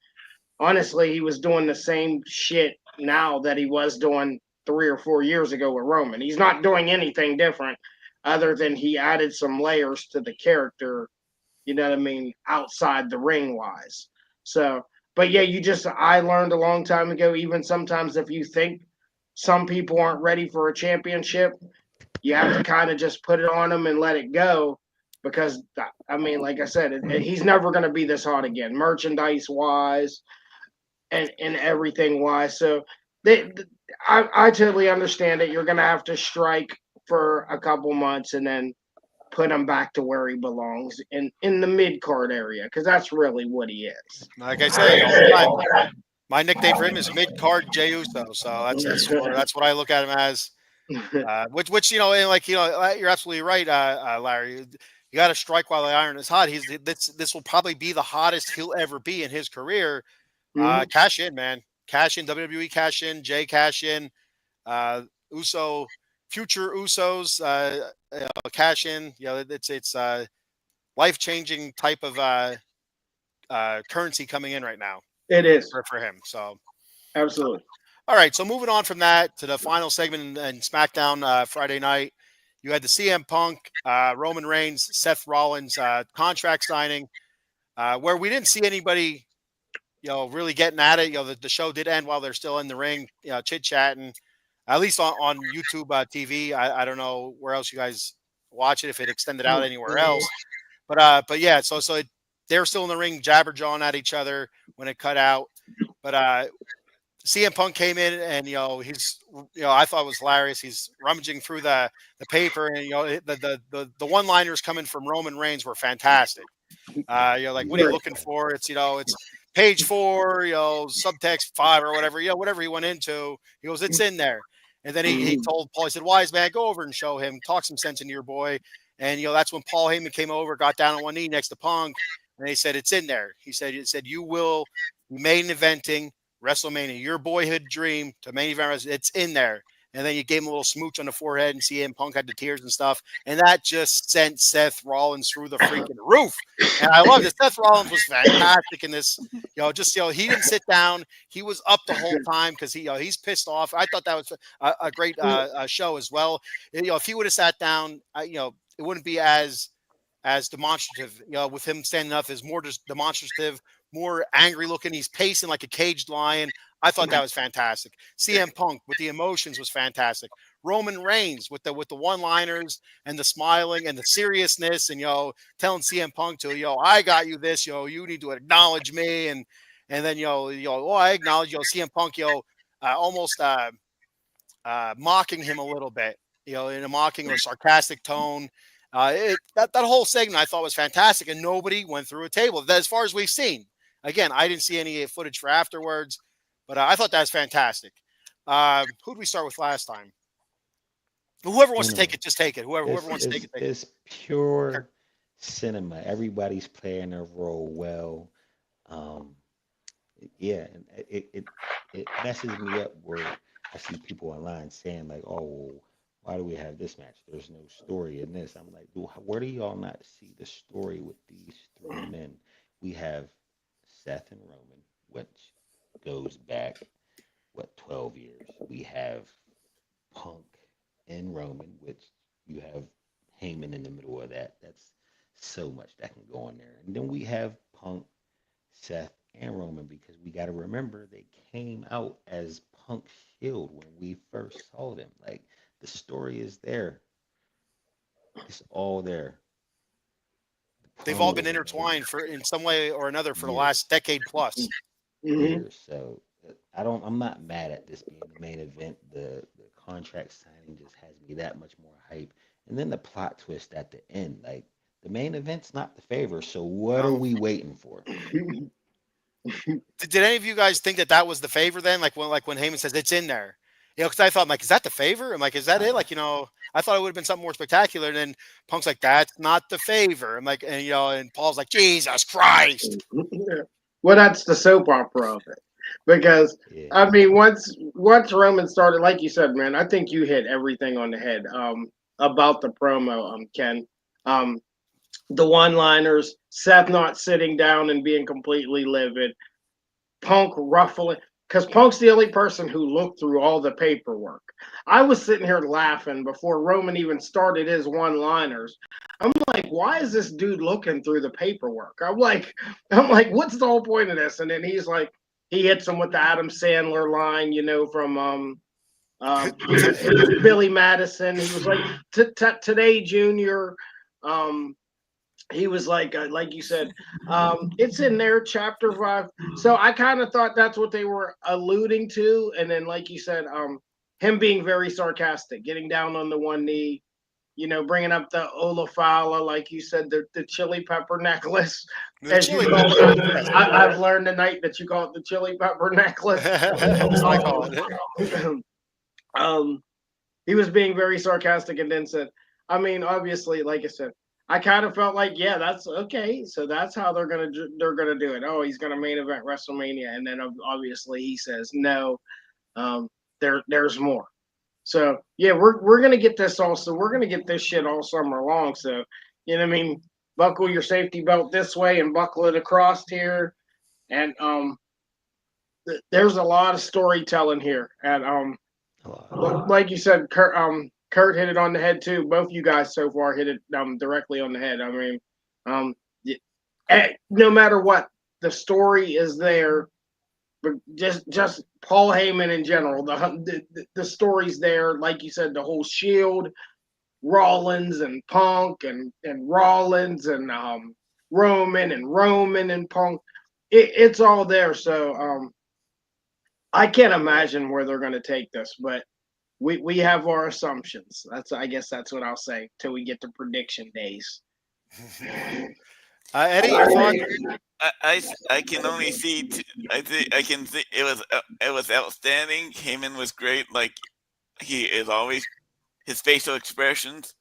honestly, he was doing the same shit now that he was doing 3 or 4 years ago with Roman. He's not doing anything different other than he added some layers to the character, you know what I mean, outside the ring wise. So, but yeah, I learned a long time ago, even sometimes if you think some people aren't ready for a championship, you have to kind of just put it on them and let it go. Because, I mean, like I said, he's never going to be this hot again, merchandise wise and everything wise. So I totally understand it. You're going to have to strike for a couple months and then put him back to where he belongs in the mid card area, because that's really what he is. Like I say all the time, my nickname for him is mid card Jey Uso. So that's what I look at him as. Which and like you're absolutely right, Larry. You got to strike while the iron is hot. This will probably be the hottest he'll ever be in his career. Cash in, man. Cash in, WWE cash in, Jay cash in, Uso, future Usos cash in. It's life-changing type of currency coming in right now. It is for him. So absolutely. All right. So moving on from that to the final segment in SmackDown Friday night, you had the CM Punk, Roman Reigns, Seth Rollins contract signing, where we didn't see anybody really getting at it. The show did end while they're still in the ring, chit chatting, at least on YouTube TV. I don't know where else you guys watch it, if it extended out anywhere else, but yeah, so they're still in the ring, jabber jawing at each other when it cut out. But CM Punk came in and he's I thought it was hilarious. He's rummaging through the paper, and the one-liners coming from Roman Reigns were fantastic. Like, what are you looking for? It's it's page 4, subtext 5 or whatever, whatever he went into. He goes, it's in there. And then he told Paul, he said, wise man, go over and show him, talk some sense into your boy. And that's when Paul Heyman came over, got down on one knee next to Punk, and he said, it's in there. He said, you will be main eventing WrestleMania, your boyhood dream to main event. It's in there. And then you gave him a little smooch on the forehead, and CM Punk had the tears and stuff. And that just sent Seth Rollins through the freaking roof. And I loved it. Seth Rollins was fantastic in this. He didn't sit down. He was up the whole time because he's pissed off. I thought that was a great show as well. If he would have sat down, it wouldn't be as demonstrative. With him standing up, is more just demonstrative, more angry looking. He's pacing like a caged lion. I thought that was fantastic. CM Punk with the emotions was fantastic. Roman Reigns with the one-liners and the smiling and the seriousness, and telling CM Punk to I got you this, you need to acknowledge me, and then I acknowledge CM Punk almost mocking him a little bit, in a mocking or sarcastic tone. That whole segment I thought was fantastic, and nobody went through a table as far as we've seen. Again, I didn't see any footage for afterwards. But I thought that was fantastic. Who did we start with last time? Whoever wants to take it, just take it. Whoever wants to take it, take it. It's pure cinema. Everybody's playing their role well. Yeah, and it messes me up where I see people online saying like, "Oh, why do we have this match? There's no story in this." I'm like, where do y'all not see the story with these 3 men? We have Seth and Roman, which goes back 12 years. We have Punk and Roman, which you have Heyman in the middle of that. That's so much that can go on there. And then we have Punk, Seth, and Roman, because we got to remember they came out as Punk Shield when we first saw them. Like, the story is there. It's all there. They've all been intertwined in some way or another for the last decade plus. So I'm not mad at this being the main event. The contract signing just has me that much more hype. and then the plot twist at the end. Like the main event's not the favor, so what are No. we waiting for? Did any of you guys think that was the favor then? Like when Heyman says it's in there, because I thought, I'm like, is that the favor? I'm like, is that it? Like, I thought it would have been something more spectacular. And then Punk's like, that's not the favor. I'm like, and Paul's like, Jesus Christ. Well, that's the soap opera of it, because Yeah. I mean, once Roman started, like you said, man, I think you hit everything on the head about the promo, Ken. The one-liners, Seth not sitting down and being completely livid, Punk ruffling, because Punk's the only person who looked through all the paperwork. I was sitting here laughing before Roman even started his one-liners. I'm like, why is this dude looking through the paperwork? I'm like, what's the whole point of this? And then he's like, he hits him with the Adam Sandler line, from Billy Madison. He was like, today, Junior. He was like you said, it's in there, chapter 5. So I kind of thought that's what they were alluding to. And then, like you said, him being very sarcastic, getting down on the one knee, bringing up the Olafala, like you said, the chili pepper necklace. As you call it, I've learned tonight that you call it the chili pepper necklace. That's what I call it. He was being very sarcastic and then said, I mean, obviously, like I said, I kind of felt like, yeah, that's okay. So that's how they're gonna do it. Oh, he's gonna main event WrestleMania, and then obviously he says no. There's more. So yeah, we're gonna get this also. We're gonna get this shit all summer long. So what I mean, buckle your safety belt this way and buckle it across here, and there's a lot of storytelling here. And like you said, Kurt hit it on the head too. Both you guys so far hit it directly on the head. I mean, no matter what, the story is there, but just Paul Heyman in general, the story's there. Like you said, the whole Shield, Rollins and Punk and Rollins and Roman and Punk, it's all there. So I can't imagine where they're going to take this, but we have our assumptions. I guess that's what I'll say till we get to prediction days. Eddie, your thoughts? I can only see. I can see it was outstanding. Heyman was great. Like he is always, his facial expressions.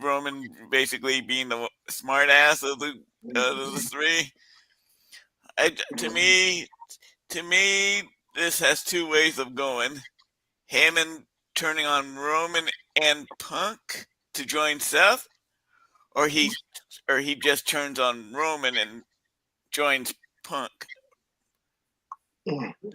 Roman basically being the smart ass of the three. To me, this has two ways of going. Heyman turning on Roman and Punk to join Seth, or he just turns on Roman and joins Punk.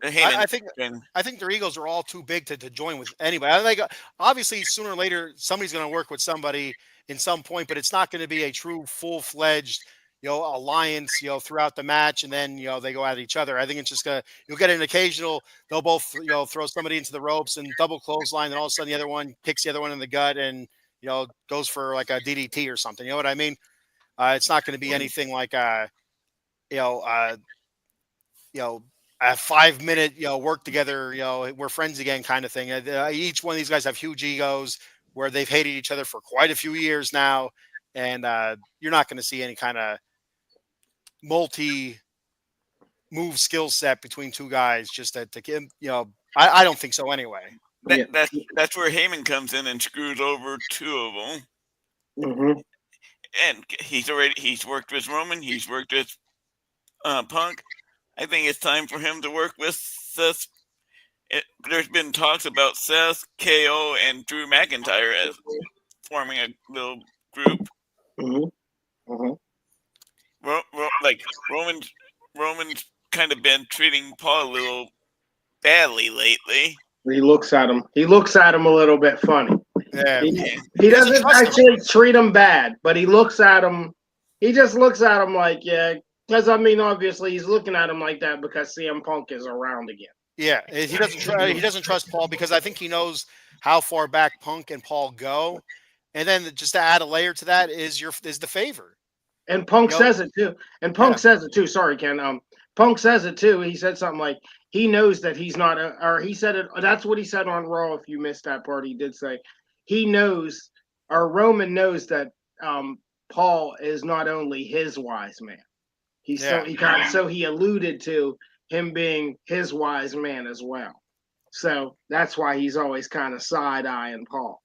I think their egos are all too big to join with anybody. I think obviously sooner or later somebody's going to work with somebody in some point, but it's not going to be a true full-fledged alliance throughout the match, and then they go at each other. I think it's just you'll get an occasional, they'll both throw somebody into the ropes and double clothesline, and all of a sudden the other one kicks the other one in the gut and goes for like a DDT or something. You know what I mean? It's not going to be anything like a 5-minute work together, we're friends again kind of thing. Each one of these guys have huge egos where they've hated each other for quite a few years now, and you're not going to see any kind of multi-move skill set between two guys. Just I don't think so anyway. That's where Heyman comes in and screws over two of them. Mm-hmm. And he's worked with Roman, he's worked with Punk. I think it's time for him to work with Seth. There's been talks about Seth, KO, and Drew McIntyre as forming a little group. Mm-hmm. Mm-hmm. Like Roman's kind of been treating Paul a little badly lately. He looks at him a little bit funny. Yeah. He doesn't actually treat him bad, but he looks at him. He just looks at him like, yeah, because I mean, obviously he's looking at him like that because CM Punk is around again. Yeah, he doesn't trust Paul because I think he knows how far back Punk and Paul go, and then just to add a layer to that is the favor. And Punk says it too. Says it too. Sorry, Ken. Punk says it too. He said something like he knows that he's not, or he said it. That's what he said on Raw. If you missed that part, he did say he knows Roman knows that Paul is not only his wise man. He alluded to him being his wise man as well. So that's why he's always kind of side eyeing Paul.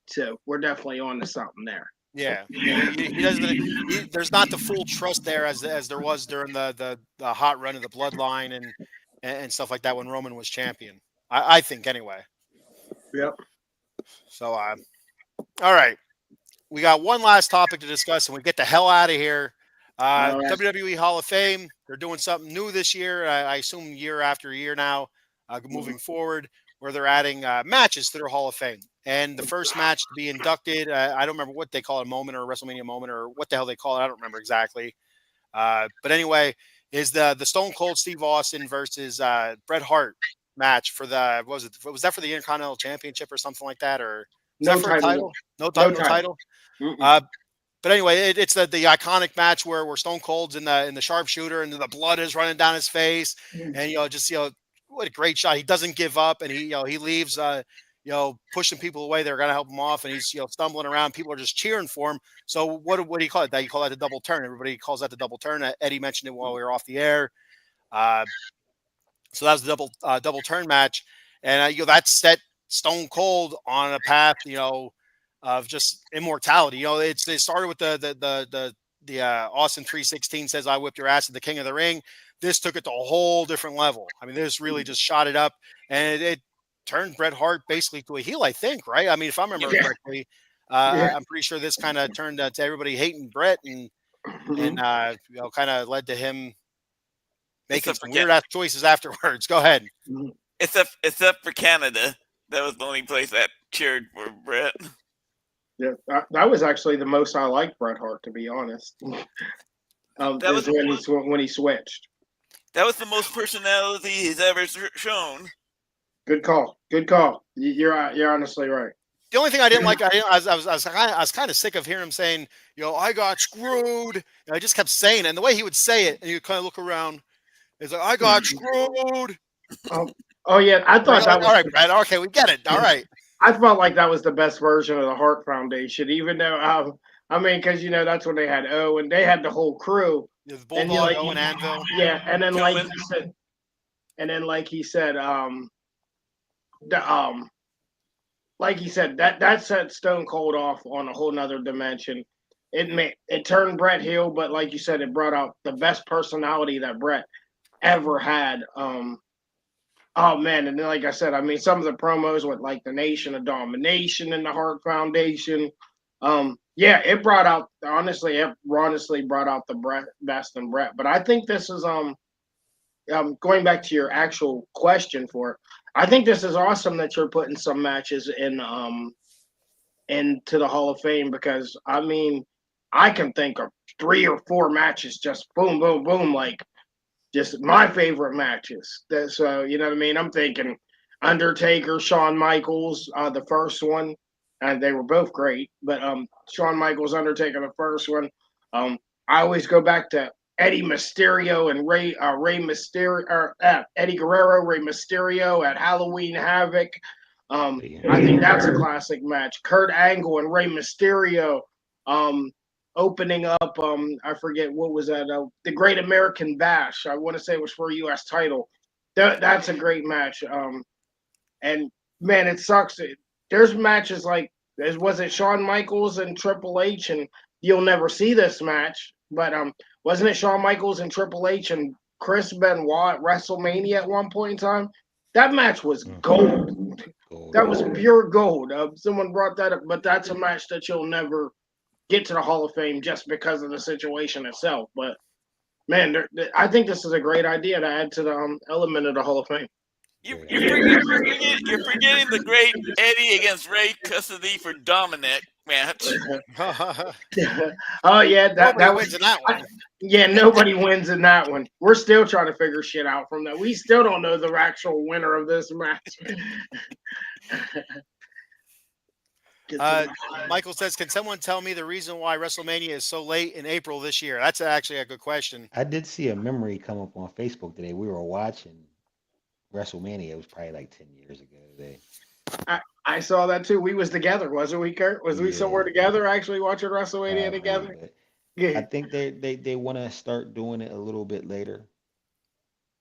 So we're definitely on to something there. Yeah, he doesn't. There's not the full trust there as there was during the hot run of the Bloodline and stuff like that when Roman was champion. I think anyway. Yep. So, all right, we got one last topic to discuss, and we get the hell out of here. All right. WWE Hall of Fame. They're doing something new this year. I assume year after year now, moving forward, where they're adding matches to their Hall of Fame. And the first match to be inducted, I don't remember what they call it, a moment or a WrestleMania moment or what the hell they call it. I don't remember exactly. But anyway, is the Stone Cold Steve Austin versus Bret Hart match for the, was that for the Intercontinental Championship or something like that? Or is No that for a title? No title. Mm-mm. But anyway, it's the iconic match where Stone Cold's in the sharpshooter and the blood is running down his face, and what a great shot. He doesn't give up, and he leaves pushing people away. They're gonna help him off, and he's stumbling around. People are just cheering for him. So what do you call it? That you call that the double turn? Everybody calls that the double turn. Eddie mentioned it while we were off the air. So that was the double turn match, and that set Stone Cold on a path of just immortality. It started with the Austin 316 says I whipped your ass at the King of the Ring. This took it to a whole different level. I mean, this really just shot it up, and it turned Bret Hart basically to a heel, I think, right? I mean, if I remember correctly, I'm pretty sure this kind of turned to everybody hating Bret, and kind of led to him making some weird ass choices afterwards. Go ahead. Except for Canada, that was the only place that cheered for Bret. Yeah, that was actually the most I liked Bret Hart, to be honest. That was when he switched. That was the most personality he's ever shown. Good call. You're honestly right. The only thing I didn't like, I was kind of sick of hearing him saying, I got screwed. And I just kept saying it. And the way he would say it, and you kind of look around, it's like, I got screwed. Oh yeah, I thought that was all right, Brad. Okay, we get it. All right. I felt like that was the best version of the Hart Foundation, even though because that's when they had O and they had the whole crew. Yeah, the Bulldog, O and Anvil. Yeah, and then like he said, that set Stone Cold off on a whole nother dimension. It turned Bret heel, but like you said, it brought out the best personality that Bret ever had. Oh man, and then like I said, I mean, some of the promos with like the Nation of Domination and the Hart Foundation. It brought out honestly brought out the best in Bret. But I think this is going back to your actual question for it. I think this is awesome that you're putting some matches into the Hall of Fame, because I mean, I can think of 3 or 4 matches just boom, boom, boom, like just my favorite matches. So you know what I mean? I'm thinking Undertaker, Shawn Michaels, the first one, and they were both great. But Shawn Michaels, Undertaker, the first one. I always go back to Eddie Mysterio and Eddie Guerrero, Rey Mysterio at Halloween Havoc. I think that's a classic match. Kurt Angle and Rey Mysterio. Opening up, I forget what was that, the Great American Bash. I want to say it was for a U.S. title. That's a great match. And man, it sucks. There's matches like, was it Shawn Michaels and Triple H, and you'll never see this match, but wasn't it Shawn Michaels and Triple H and Chris Benoit at WrestleMania at one point in time? That match was gold. That was pure gold. Someone brought that up, but that's a match that you'll never get to the Hall of Fame just because of the situation itself. But man, I think this is a great idea to add to the element of the Hall of Fame. You're forgetting the great Eddie against Ray Cassidy for Dominic match. Oh yeah, that wins in that one. Yeah, nobody wins in that one. We're still trying to figure shit out from that. We still don't know the actual winner of this match. Michael says, can someone tell me the reason why WrestleMania is so late in April this year? That's actually a good question. I did see a memory come up on Facebook today. We were watching WrestleMania. It was probably like 10 years ago today. I saw that too. We was together, wasn't we, Kurt? Was we somewhere Yeah, together actually watching WrestleMania probably, together? but I Yeah. think they want to start doing it a little bit later.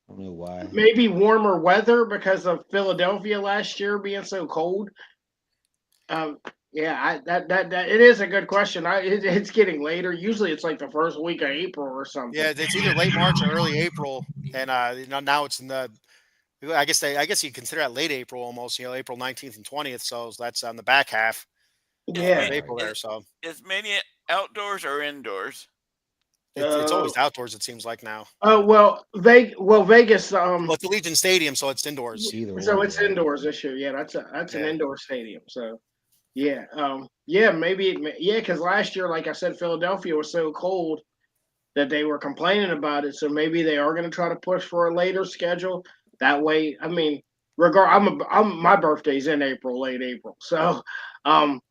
I don't know why. Maybe warmer weather because of Philadelphia last year being so cold. Um, yeah, that it is a good question. It's getting later. Usually, it's like the first week of April or something. Yeah, it's either late March or early April, and now it's in the. I guess you consider that late April almost. April 19th and 20th. So that's on the back half Is Yeah. of Ma- April there. is So is Mania outdoors or indoors? it's Uh, always outdoors. It seems like now. Vegas. Well, it's the Legion Stadium, so it's indoors. Either So or, it's right? indoors this year. Yeah, that's an Yeah. indoor stadium. So yeah, yeah, yeah, because last year, like I said, Philadelphia was so cold that they were complaining about it. So maybe they are going to try to push for a later schedule. That way, I mean, my birthday's in April, late April. So,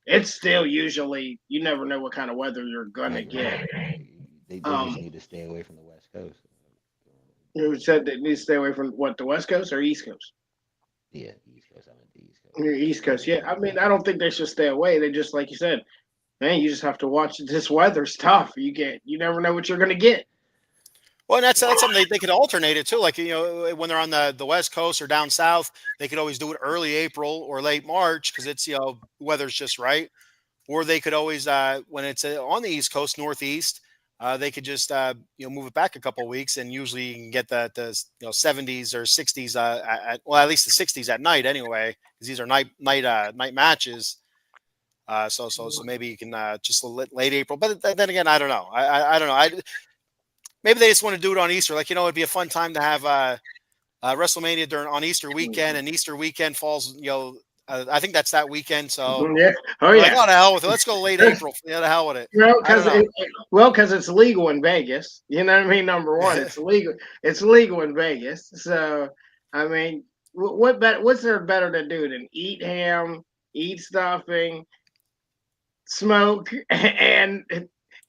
it's still usually you never know what kind of weather you're gonna Right, get. right. They just Um, need to stay away from the West Coast. who said they need to stay away from what the West Coast or East Coast? Yeah, East Coast. I meant the East Coast. East Stay Coast, away yeah. from I the mean, West I don't Coast. think they should stay away. They just like you said, man. You just have to watch. This weather's tough. You never know what you're gonna get. Well, and that's something they could alternate it too. Like when they're on the West Coast or down south, they could always do it early April or late March because it's weather's just right. Or they could always when it's on the East Coast, Northeast, they could just move it back a couple of weeks, and usually you can get the 70s or 60s at least the 60s at night anyway, because these are night matches. So maybe you can just late April, but then again, I don't know. I don't know. Maybe they just want to do it on Easter. Like it'd be a fun time to have WrestleMania on Easter weekend, and Easter weekend falls. I think that's that weekend. So Yeah. Oh they're like, yeah. oh, the hell with it. Let's go late April. Yeah, the hell with it. Well, I don't know. because it's legal in Vegas. You know what I mean? Number one, it's legal. It's legal in Vegas. So, I mean, what's there better to do than eat ham, eat stuffing, smoke, and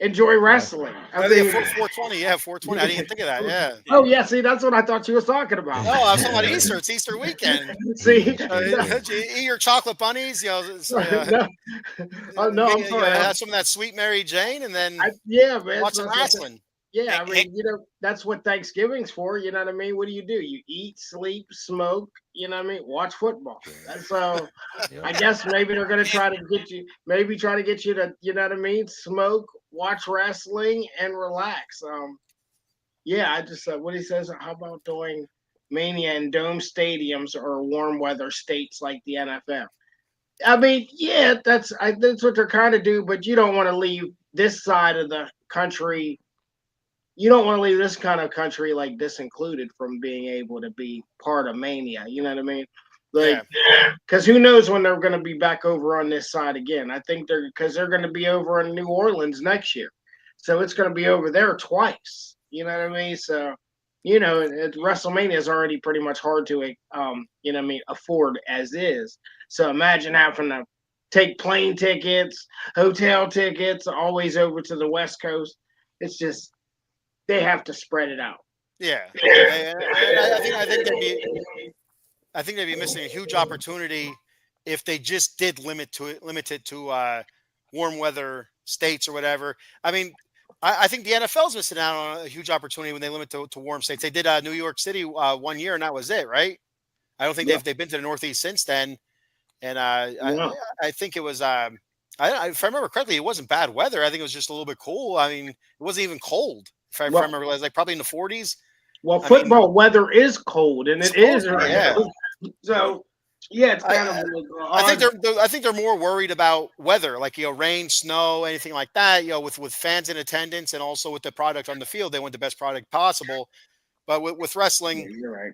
enjoy wrestling? I Yeah, mean, 420. Yeah, 420. I didn't even think of that. Yeah. oh yeah. See, that's what I thought you was talking about. No, I was talking about Easter. It's Easter weekend. See, Eat your chocolate bunnies. no, oh no, I'm sorry. Have some of that sweet Mary Jane, and then Yeah, man. watch some wrestling. Yeah, I Hey, mean, that's what Thanksgiving's for. You know what I mean? What do? You eat, sleep, smoke. You know what I mean? Watch football. And so I Yep. guess maybe they're going to try to get you, to, you know what I mean? Smoke, watch wrestling, and relax. Yeah, I just what he says. How about doing Mania in dome stadiums or warm weather states like the NFL? I mean, yeah, that's what they're kind of do, but you don't want to leave this side of the country. You don't want to leave this kind of country like this included from being able to be part of Mania. You know what I mean? Like, Yeah. because who knows when they're going to be back over on this side again? I think they're going to be over in New Orleans next year, so it's going to be over there twice. You know what I mean? So, WrestleMania is already pretty much hard to afford as is. So imagine having to take plane tickets, hotel tickets, always over to the West Coast. It's just they have to spread it out. Yeah. I think they'd be missing a huge opportunity if they just did limit it to warm weather states or whatever. I mean, I think the NFL's missing out on a huge opportunity when they limit to warm states. They did New York City 1 year, and that was it, right? I don't think Yeah. they've been to the Northeast since then. And Yeah. I think it was if I remember correctly, it wasn't bad weather. I think it was just a little bit cool. I mean, it wasn't even cold. If I Well, remember, it was like probably in the 40s. well, I mean, football weather is cold, and it's it is supposed to be, right. yeah. So, yeah, it's kind I, of I think they're more worried about weather, like rain, snow, anything like that. With fans in attendance and also with the product on the field, they want the best product possible. But with wrestling, You're right.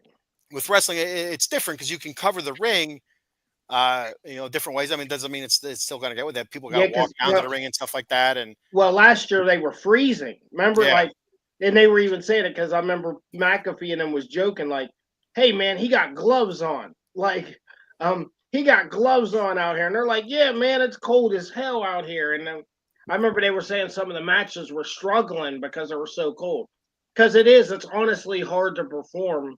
it's different because you can cover the ring, different ways. I mean, it doesn't mean it's still going to get with that. People got Yeah, to walk down to the ring and stuff like that. And last year they were freezing. Remember, yeah, and they were even saying it because I remember McAfee and them was joking, like, "Hey, man, he got gloves on. Like, he got gloves on out here." And they're like, "Yeah, man, it's cold as hell out here." And then I remember they were saying some of the matches were struggling because they were so cold. Because it's honestly hard to perform.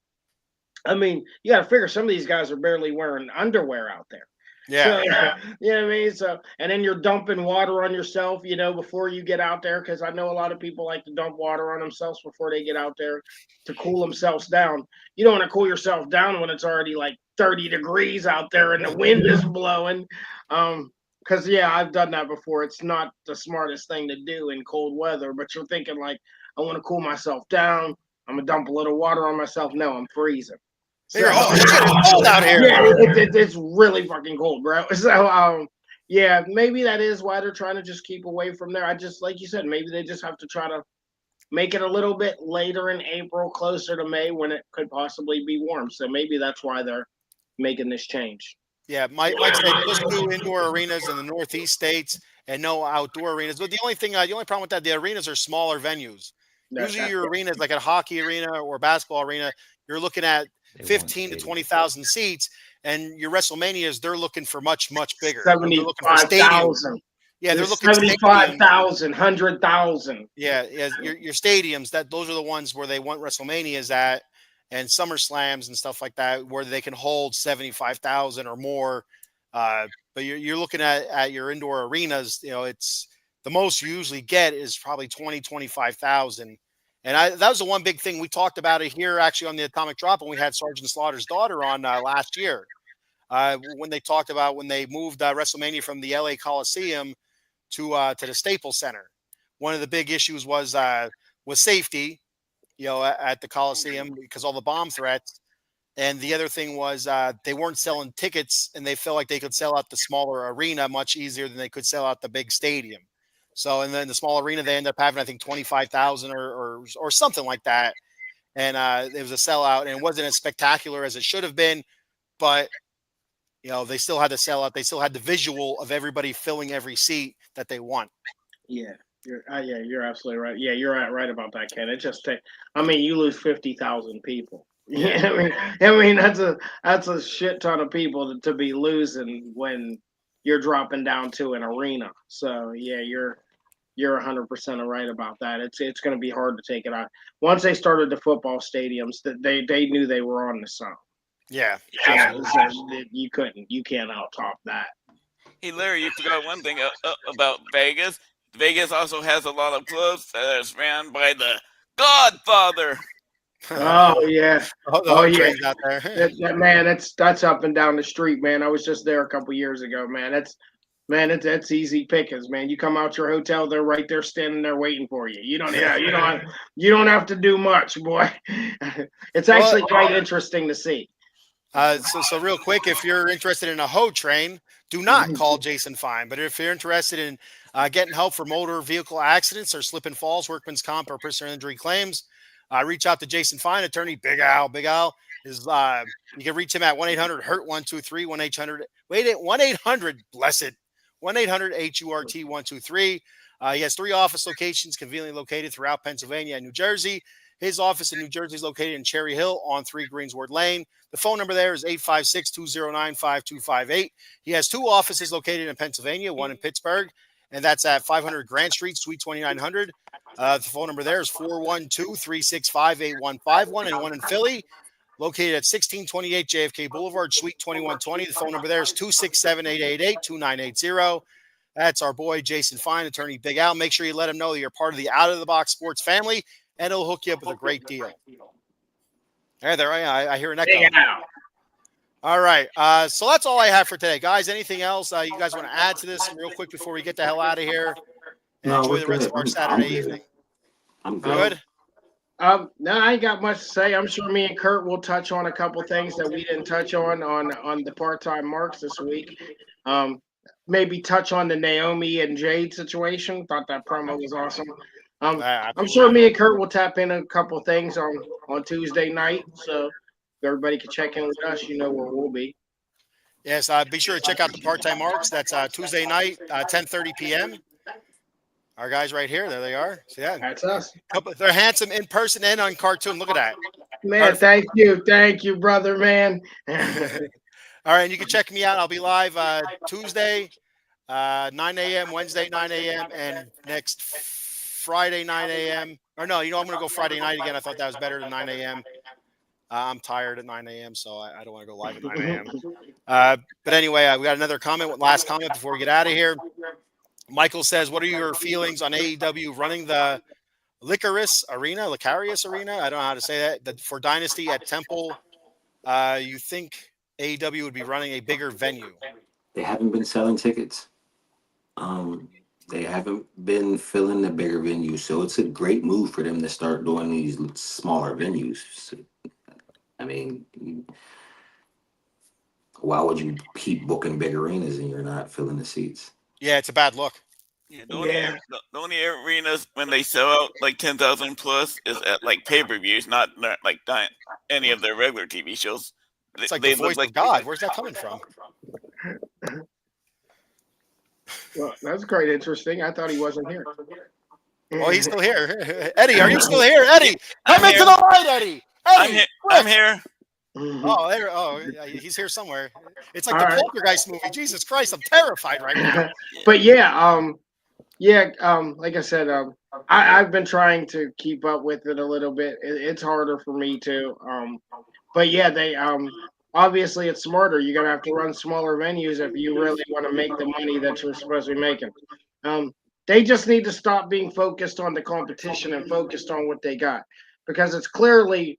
I mean, you got to figure some of these guys are barely wearing underwear out there. Yeah. You know what I mean? So, and then you're dumping water on yourself, before you get out there. Cause I know a lot of people like to dump water on themselves before they get out there to cool themselves down. You don't want to cool yourself down when it's already like 30 degrees out there and the wind is blowing. Cause yeah, I've done that before. It's not the smartest thing to do in cold weather, but you're thinking like, I want to cool myself down. I'm gonna dump a little water on myself. No, I'm freezing. So Oh shit, it's cold out here. yeah, it's really fucking cold, bro. So yeah, maybe that is why they're trying to just keep away from there. I just like you said, maybe they just have to try to make it a little bit later in April, closer to May when it could possibly be warm. So maybe that's why they're making this change. Yeah, Mike said just do indoor arenas in the Northeast states and no outdoor arenas. But the only problem with that, the arenas are smaller venues. Usually your arena is like a hockey arena or basketball arena. You're looking at 15 to 20,000 seats, and your WrestleManias, they're looking for much, much bigger. They're looking for 75,000. Yeah, they're looking 75,000, 100,000. Yeah, your stadiums, those are the ones where they want WrestleManias at, and SummerSlams and stuff like that, where they can hold 75,000 or more. But you're looking at your indoor arenas. It's the most you usually get is probably 20, 25,000. And that was the one big thing we talked about it here actually on the Atomic Drop when we had Sergeant Slaughter's daughter on last year. When they talked about when they moved WrestleMania from the LA Coliseum to the Staples Center. One of the big issues was safety, at the Coliseum because all the bomb threats. And the other thing was they weren't selling tickets, and they felt like they could sell out the smaller arena much easier than they could sell out the big stadium. So, and then the small arena, they ended up having, I think, 25,000 or something like that. And it was a sellout, and it wasn't as spectacular as it should have been, but they still had to sell out. They still had the visual of everybody filling every seat that they want. Yeah, you're absolutely right. Yeah, you're right about that, Ken. It just you lose 50,000 people. Yeah, I mean that's a shit ton of people to be losing when you're dropping down to an arena. So yeah, you're 100% right about that. It's going to be hard to take it out. Once they started the football stadiums, that they knew they were on the sun. Yeah, you can't out top that. Hey Larry, you forgot one thing about Vegas. Vegas also has a lot of clubs that is ran by the Godfather. Oh yeah, yeah. Out there. Man, that's up and down the street, man. I was just there a couple years ago, man. That's easy pickings, man. You come out your hotel, they're right there standing there waiting for you. You don't have to do much, boy. It's actually quite interesting to see. So real quick, if you're interested in a hoe train, do not call Jason Fine. But if you're interested in getting help for motor vehicle accidents or slip and falls, workman's comp, or personal injury claims, reach out to Jason Fine, attorney Big Al. Big Al is you can reach him at 1-800-HURT-123, 1-800 blessed 1-800-HURT-123. He has 3 office locations conveniently located throughout Pennsylvania and New Jersey. His office in New Jersey is located in Cherry Hill on 3 Greensward Lane. The phone number there is 856-209-5258. He has 2 offices located in Pennsylvania, one in Pittsburgh, and that's at 500 Grant Street, Suite 2900. The phone number there is 412-365-8151, and one in Philly, located at 1628 JFK Boulevard, Suite 2120. The phone number there is 267-888-2980. That's our boy, Jason Fine, attorney Big Al. Make sure you let him know that you're part of the Out of the Box Sports family, and he'll hook you up with a great deal. Hey, there I hear an echo. All right. So that's all I have for today. Guys, anything else you guys want to add to this real quick before we get the hell out of here and enjoy the rest of our Saturday evening? I'm good. No, I ain't got much to say. I'm sure me and Kurt will touch on a couple things that we didn't touch on the part-time marks this week. Maybe touch on the Naomi and Jade situation. Thought that promo was awesome. I'm sure me and Kurt will tap in a couple things on Tuesday night. So if everybody can check in with us, you know where we'll be. Yes, be sure to check out the part-time marks. That's Tuesday night, 10:30 p.m. Our guys right here. There they are. So, yeah. That's us. They're handsome in person and on cartoon. Look at that. Man, thank you, brother, man. All right, and you can check me out. I'll be live Tuesday, 9 a.m., Wednesday, 9 a.m., and next Friday, 9 a.m. Or no, I'm going to go Friday night again. I thought that was better than 9 a.m. I'm tired at 9 a.m., so I don't want to go live at 9 a.m. But anyway, we got another comment, last comment before we get out of here. Michael says, what are your feelings on AEW running the Licarius Arena? I don't know how to say that for Dynasty at Temple. You think AEW would be running a bigger venue? They haven't been selling tickets. They haven't been filling the bigger venues, so it's a great move for them to start doing these smaller venues. So, I mean, why would you keep booking big arenas and you're not filling the seats? Yeah, it's a bad look. Yeah, the only arenas when they sell out like 10,000 plus is at like pay-per-views, not like any of their regular TV shows. It's like They the look voice like of God. Where's that coming from? Well, that's quite interesting. I thought he wasn't here. Oh, he's still here. Eddie, are you still here? Eddie, come I'm into here. the light, Eddie. Eddie, I'm here. Oh, there. Oh, yeah, he's here somewhere. It's like All the right. Poltergeist movie. Jesus Christ, I'm terrified right now. But like I said, I've been trying to keep up with it a little bit. It's harder for me too. But yeah, they obviously it's smarter. You're gonna have to run smaller venues if you really want to make the money that you're supposed to be making. They just need to stop being focused on the competition and focused on what they got, because it's clearly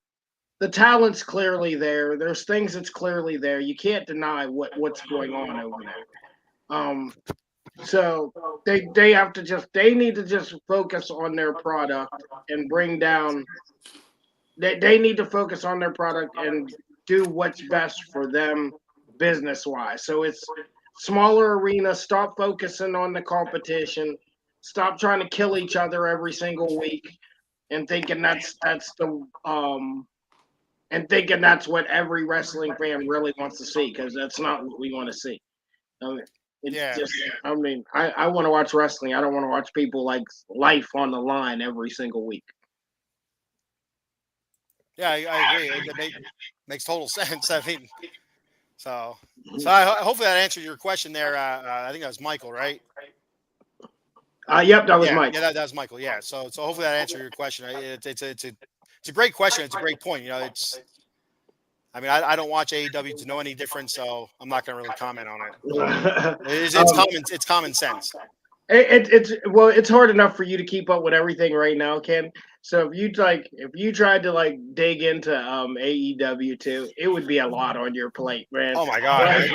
the talent's clearly there. There's things that's clearly there. You can't deny what's going on over there. So they need to just focus on their product and bring down. They need to focus on their product and do what's best for them business wise. So it's smaller arena. Stop focusing on the competition. Stop trying to kill each other every single week and thinking that's what every wrestling fan really wants to see, because that's not what we want to see. I want to watch wrestling. I don't want to watch people like life on the line every single week. Yeah, I agree. It makes total sense. I mean, so hopefully that answered your question there. I think that was Michael, right? Yep, that was Mike. Yeah, that was Michael. Yeah. So hopefully that answered your question. It's a great question. It's a great point. I don't watch AEW to know any difference, so I'm not going to really comment on it. It's common sense. It's hard enough for you to keep up with everything right now, Ken. So if you tried to dig into AEW too, it would be a lot on your plate, man. Oh my God!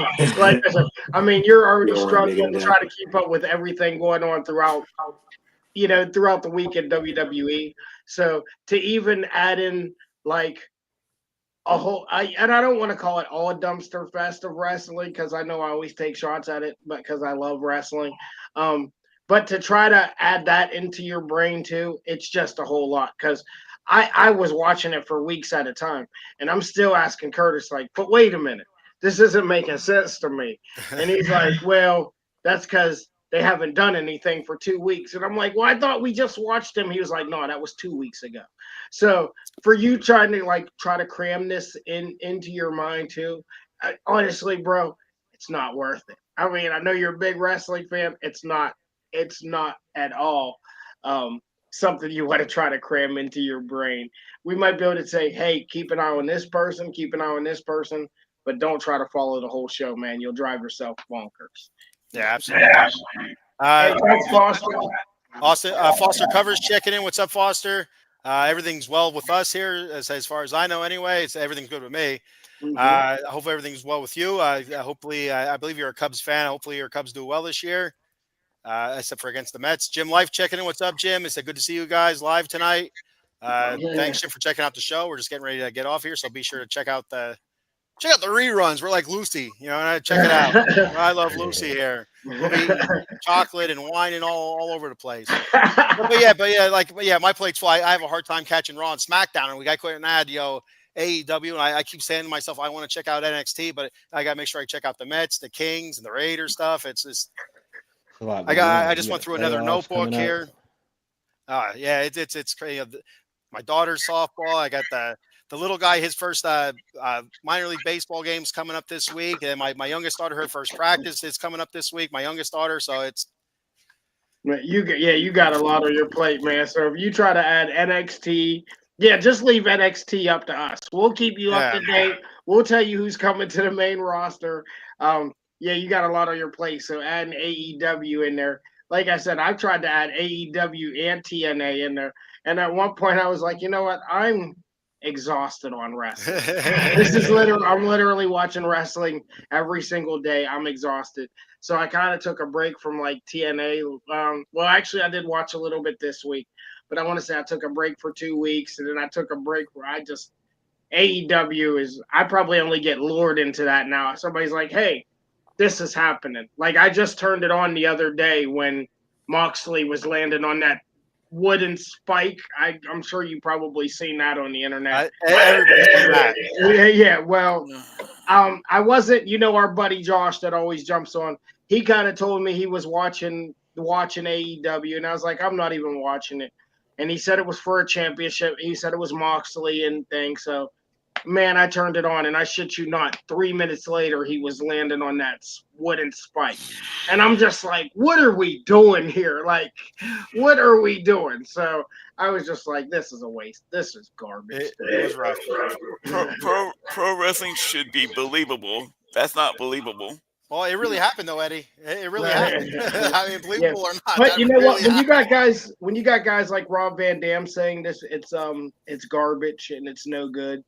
You're already struggling to try to keep up with everything going on throughout the week in WWE. So to even add in a whole, I don't want to call it all a dumpster fest of wrestling, because I know I always take shots at it, but because I love wrestling. But to try to add that into your brain too, it's just a whole lot. Because I was watching it for weeks at a time, and I'm still asking Curtis, but wait a minute, this isn't making sense to me. And he's like, well, that's because they haven't done anything for 2 weeks. And I'm like, well, I thought we just watched him. He was like, no, that was 2 weeks ago. So for you trying to try to cram this into your mind too, honestly, bro, it's not worth it. I mean, I know you're a big wrestling fan. It's not at all something you want to try to cram into your brain. We might be able to say, hey, keep an eye on this person, but don't try to follow the whole show, man. You'll drive yourself bonkers. Yeah, absolutely. Thanks, Foster. Foster Covers checking in. What's up, Foster? Everything's well with us here, as far as I know. Anyway, everything's good with me. Mm-hmm. I hope everything's well with you. Hopefully, I believe you're a Cubs fan. Hopefully, your Cubs do well this year, except for against the Mets. Jim Life checking in. What's up, Jim? It's good to see you guys live tonight. Thanks, Jim, for checking out the show. We're just getting ready to get off here, so be sure to check out the reruns. We're like Lucy, and check it out. I love Lucy here. We'll be eating chocolate and wine and all over the place. But yeah, my plate's full. I have a hard time catching Raw and SmackDown, and we got quite an ad, AEW, and I keep saying to myself, I want to check out NXT, but I got to make sure I check out the Mets, the Kings, and the Raiders stuff. It's just, I just went through another notebook here. It's crazy. My daughter's softball. I got the little guy, his first minor league baseball game's coming up this week. And my youngest daughter, her first practice is coming up this week. My youngest daughter. So it's. You got a lot on your plate, man. So if you try to add NXT Yeah, just leave NXT up to us. We'll keep you up Yeah. to date. We'll tell you who's coming to the main roster. Yeah, you got a lot on your plate, so adding AEW in there. Like I said, I've tried to add AEW and TNA in there, and at one point I was like, you know what? I'm exhausted on wrestling. This is literally, I'm literally watching wrestling every single day. I'm exhausted. So I kind of took a break from like TNA. Well, actually, I did watch a little bit this week, but I want to say I took a break for 2 weeks, and then I took a break where I just AEW is. I probably only get lured into that now. Somebody's like, "Hey, this is happening." Like I just turned it on the other day when Moxley was landing on that wooden spike. I'm sure you probably seen that on the internet. Everybody's seen that. Yeah, well, I wasn't, our buddy Josh that always jumps on. He kind of told me he was watching AEW, and I was like, I'm not even watching it. And he said it was for a championship. He said it was Moxley and things. So, man, I turned it on, and I shit you not, 3 minutes later, he was landing on that wooden spike. And I'm just like, what are we doing here? Like, what are we doing? So I was just like, this is a waste. This is garbage. It was rough. Pro wrestling should be believable. That's not believable. Well, it really happened though, Eddie. It really happened. I mean, believable or not. But that you know what? really When you got guys like Rob Van Dam saying this, it's garbage and it's no good.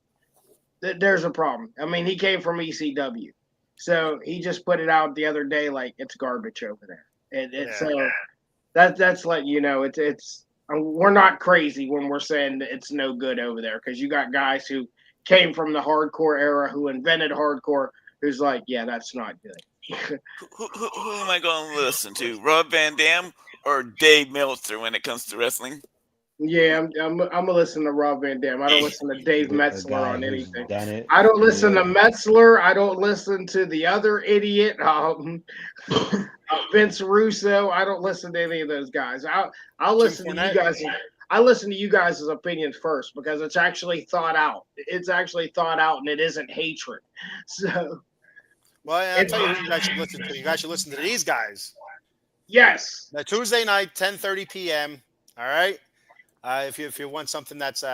There's a problem. I mean, he came from ECW, so he just put it out the other day like it's garbage over there. So that's letting you know it's we're not crazy when we're saying that it's no good over there, because you got guys who came from the hardcore era, who invented hardcore, who's like, yeah, that's not good. Who am I going to listen to? Rob Van Dam or Dave Meltzer when it comes to wrestling? Yeah, I'm gonna listen to Rob Van Dam. I don't listen to Dave Metzler on anything. Done it. I don't listen to Metzler. I don't listen to the other idiot, Vince Russo. I don't listen to any of those guys. I'll listen to you guys. I listen to you guys' opinions first, because it's actually thought out. It's actually thought out, and it isn't hatred. So, well, I'll tell you who you guys should listen to. You guys should listen to these guys. yes, Now, Tuesday night, 10:30 p.m. All right. If you want something that's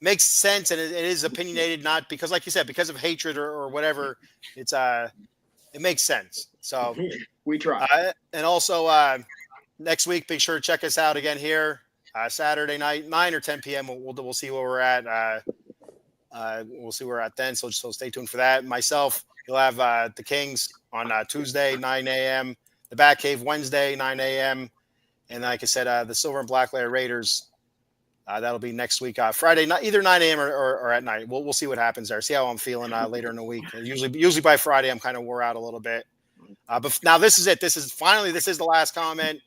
makes sense and it is opinionated, not because, like you said, because of hatred or whatever, it makes sense. So we try. And also next week, be sure to check us out again here Saturday night, 9 or 10 p.m. We'll see where we're at. We'll see where we're at then. So stay tuned for that. Myself, you'll have the Kings on Tuesday, 9 a.m. The Batcave Wednesday, 9 a.m. And like I said, the Silver and Black Layer Raiders, that'll be next week, Friday, either 9 a.m. or at night. We'll see what happens there. See how I'm feeling later in the week. Usually by Friday, I'm kind of wore out a little bit. But now this is it. This is the last comment,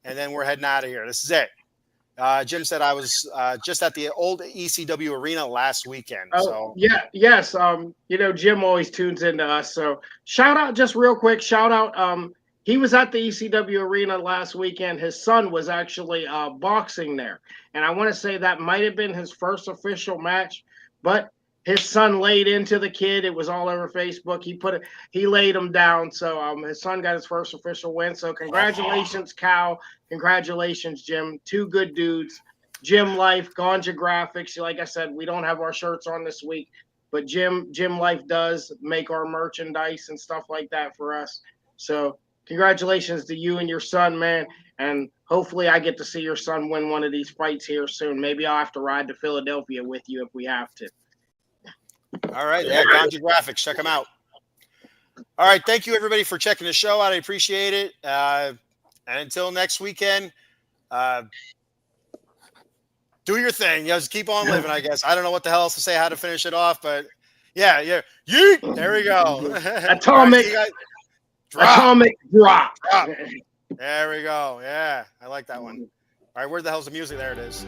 and then we're heading out of here. This is it. Jim said I was just at the old ECW arena last weekend. Oh, so yes. Jim always tunes into us. So shout out, just real quick, shout out. He was at the ECW arena last weekend. His son was actually boxing there. And I want to say that might have been his first official match, but his son laid into the kid. It was all over Facebook. He laid him down. So his son got his first official win. So congratulations, Cal. Congratulations, Jim. Two good dudes. Jim Life, Ganja Graphics. Like I said, we don't have our shirts on this week, but Jim Life does make our merchandise and stuff like that for us. So congratulations to you and your son, man. And hopefully I get to see your son win one of these fights here soon. Maybe I'll have to ride to Philadelphia with you if we have to. all right, yeah, Ganja Graphics, check them out. All right, thank you everybody for checking the show out. I appreciate it. And until next weekend, do your thing. Just keep on living, I guess. I don't know what the hell else to say, how to finish it off, but yeah. Yeet! There we go. Atomic drop. There we go. Yeah, I like that one. All right, where the hell's the music? There it is.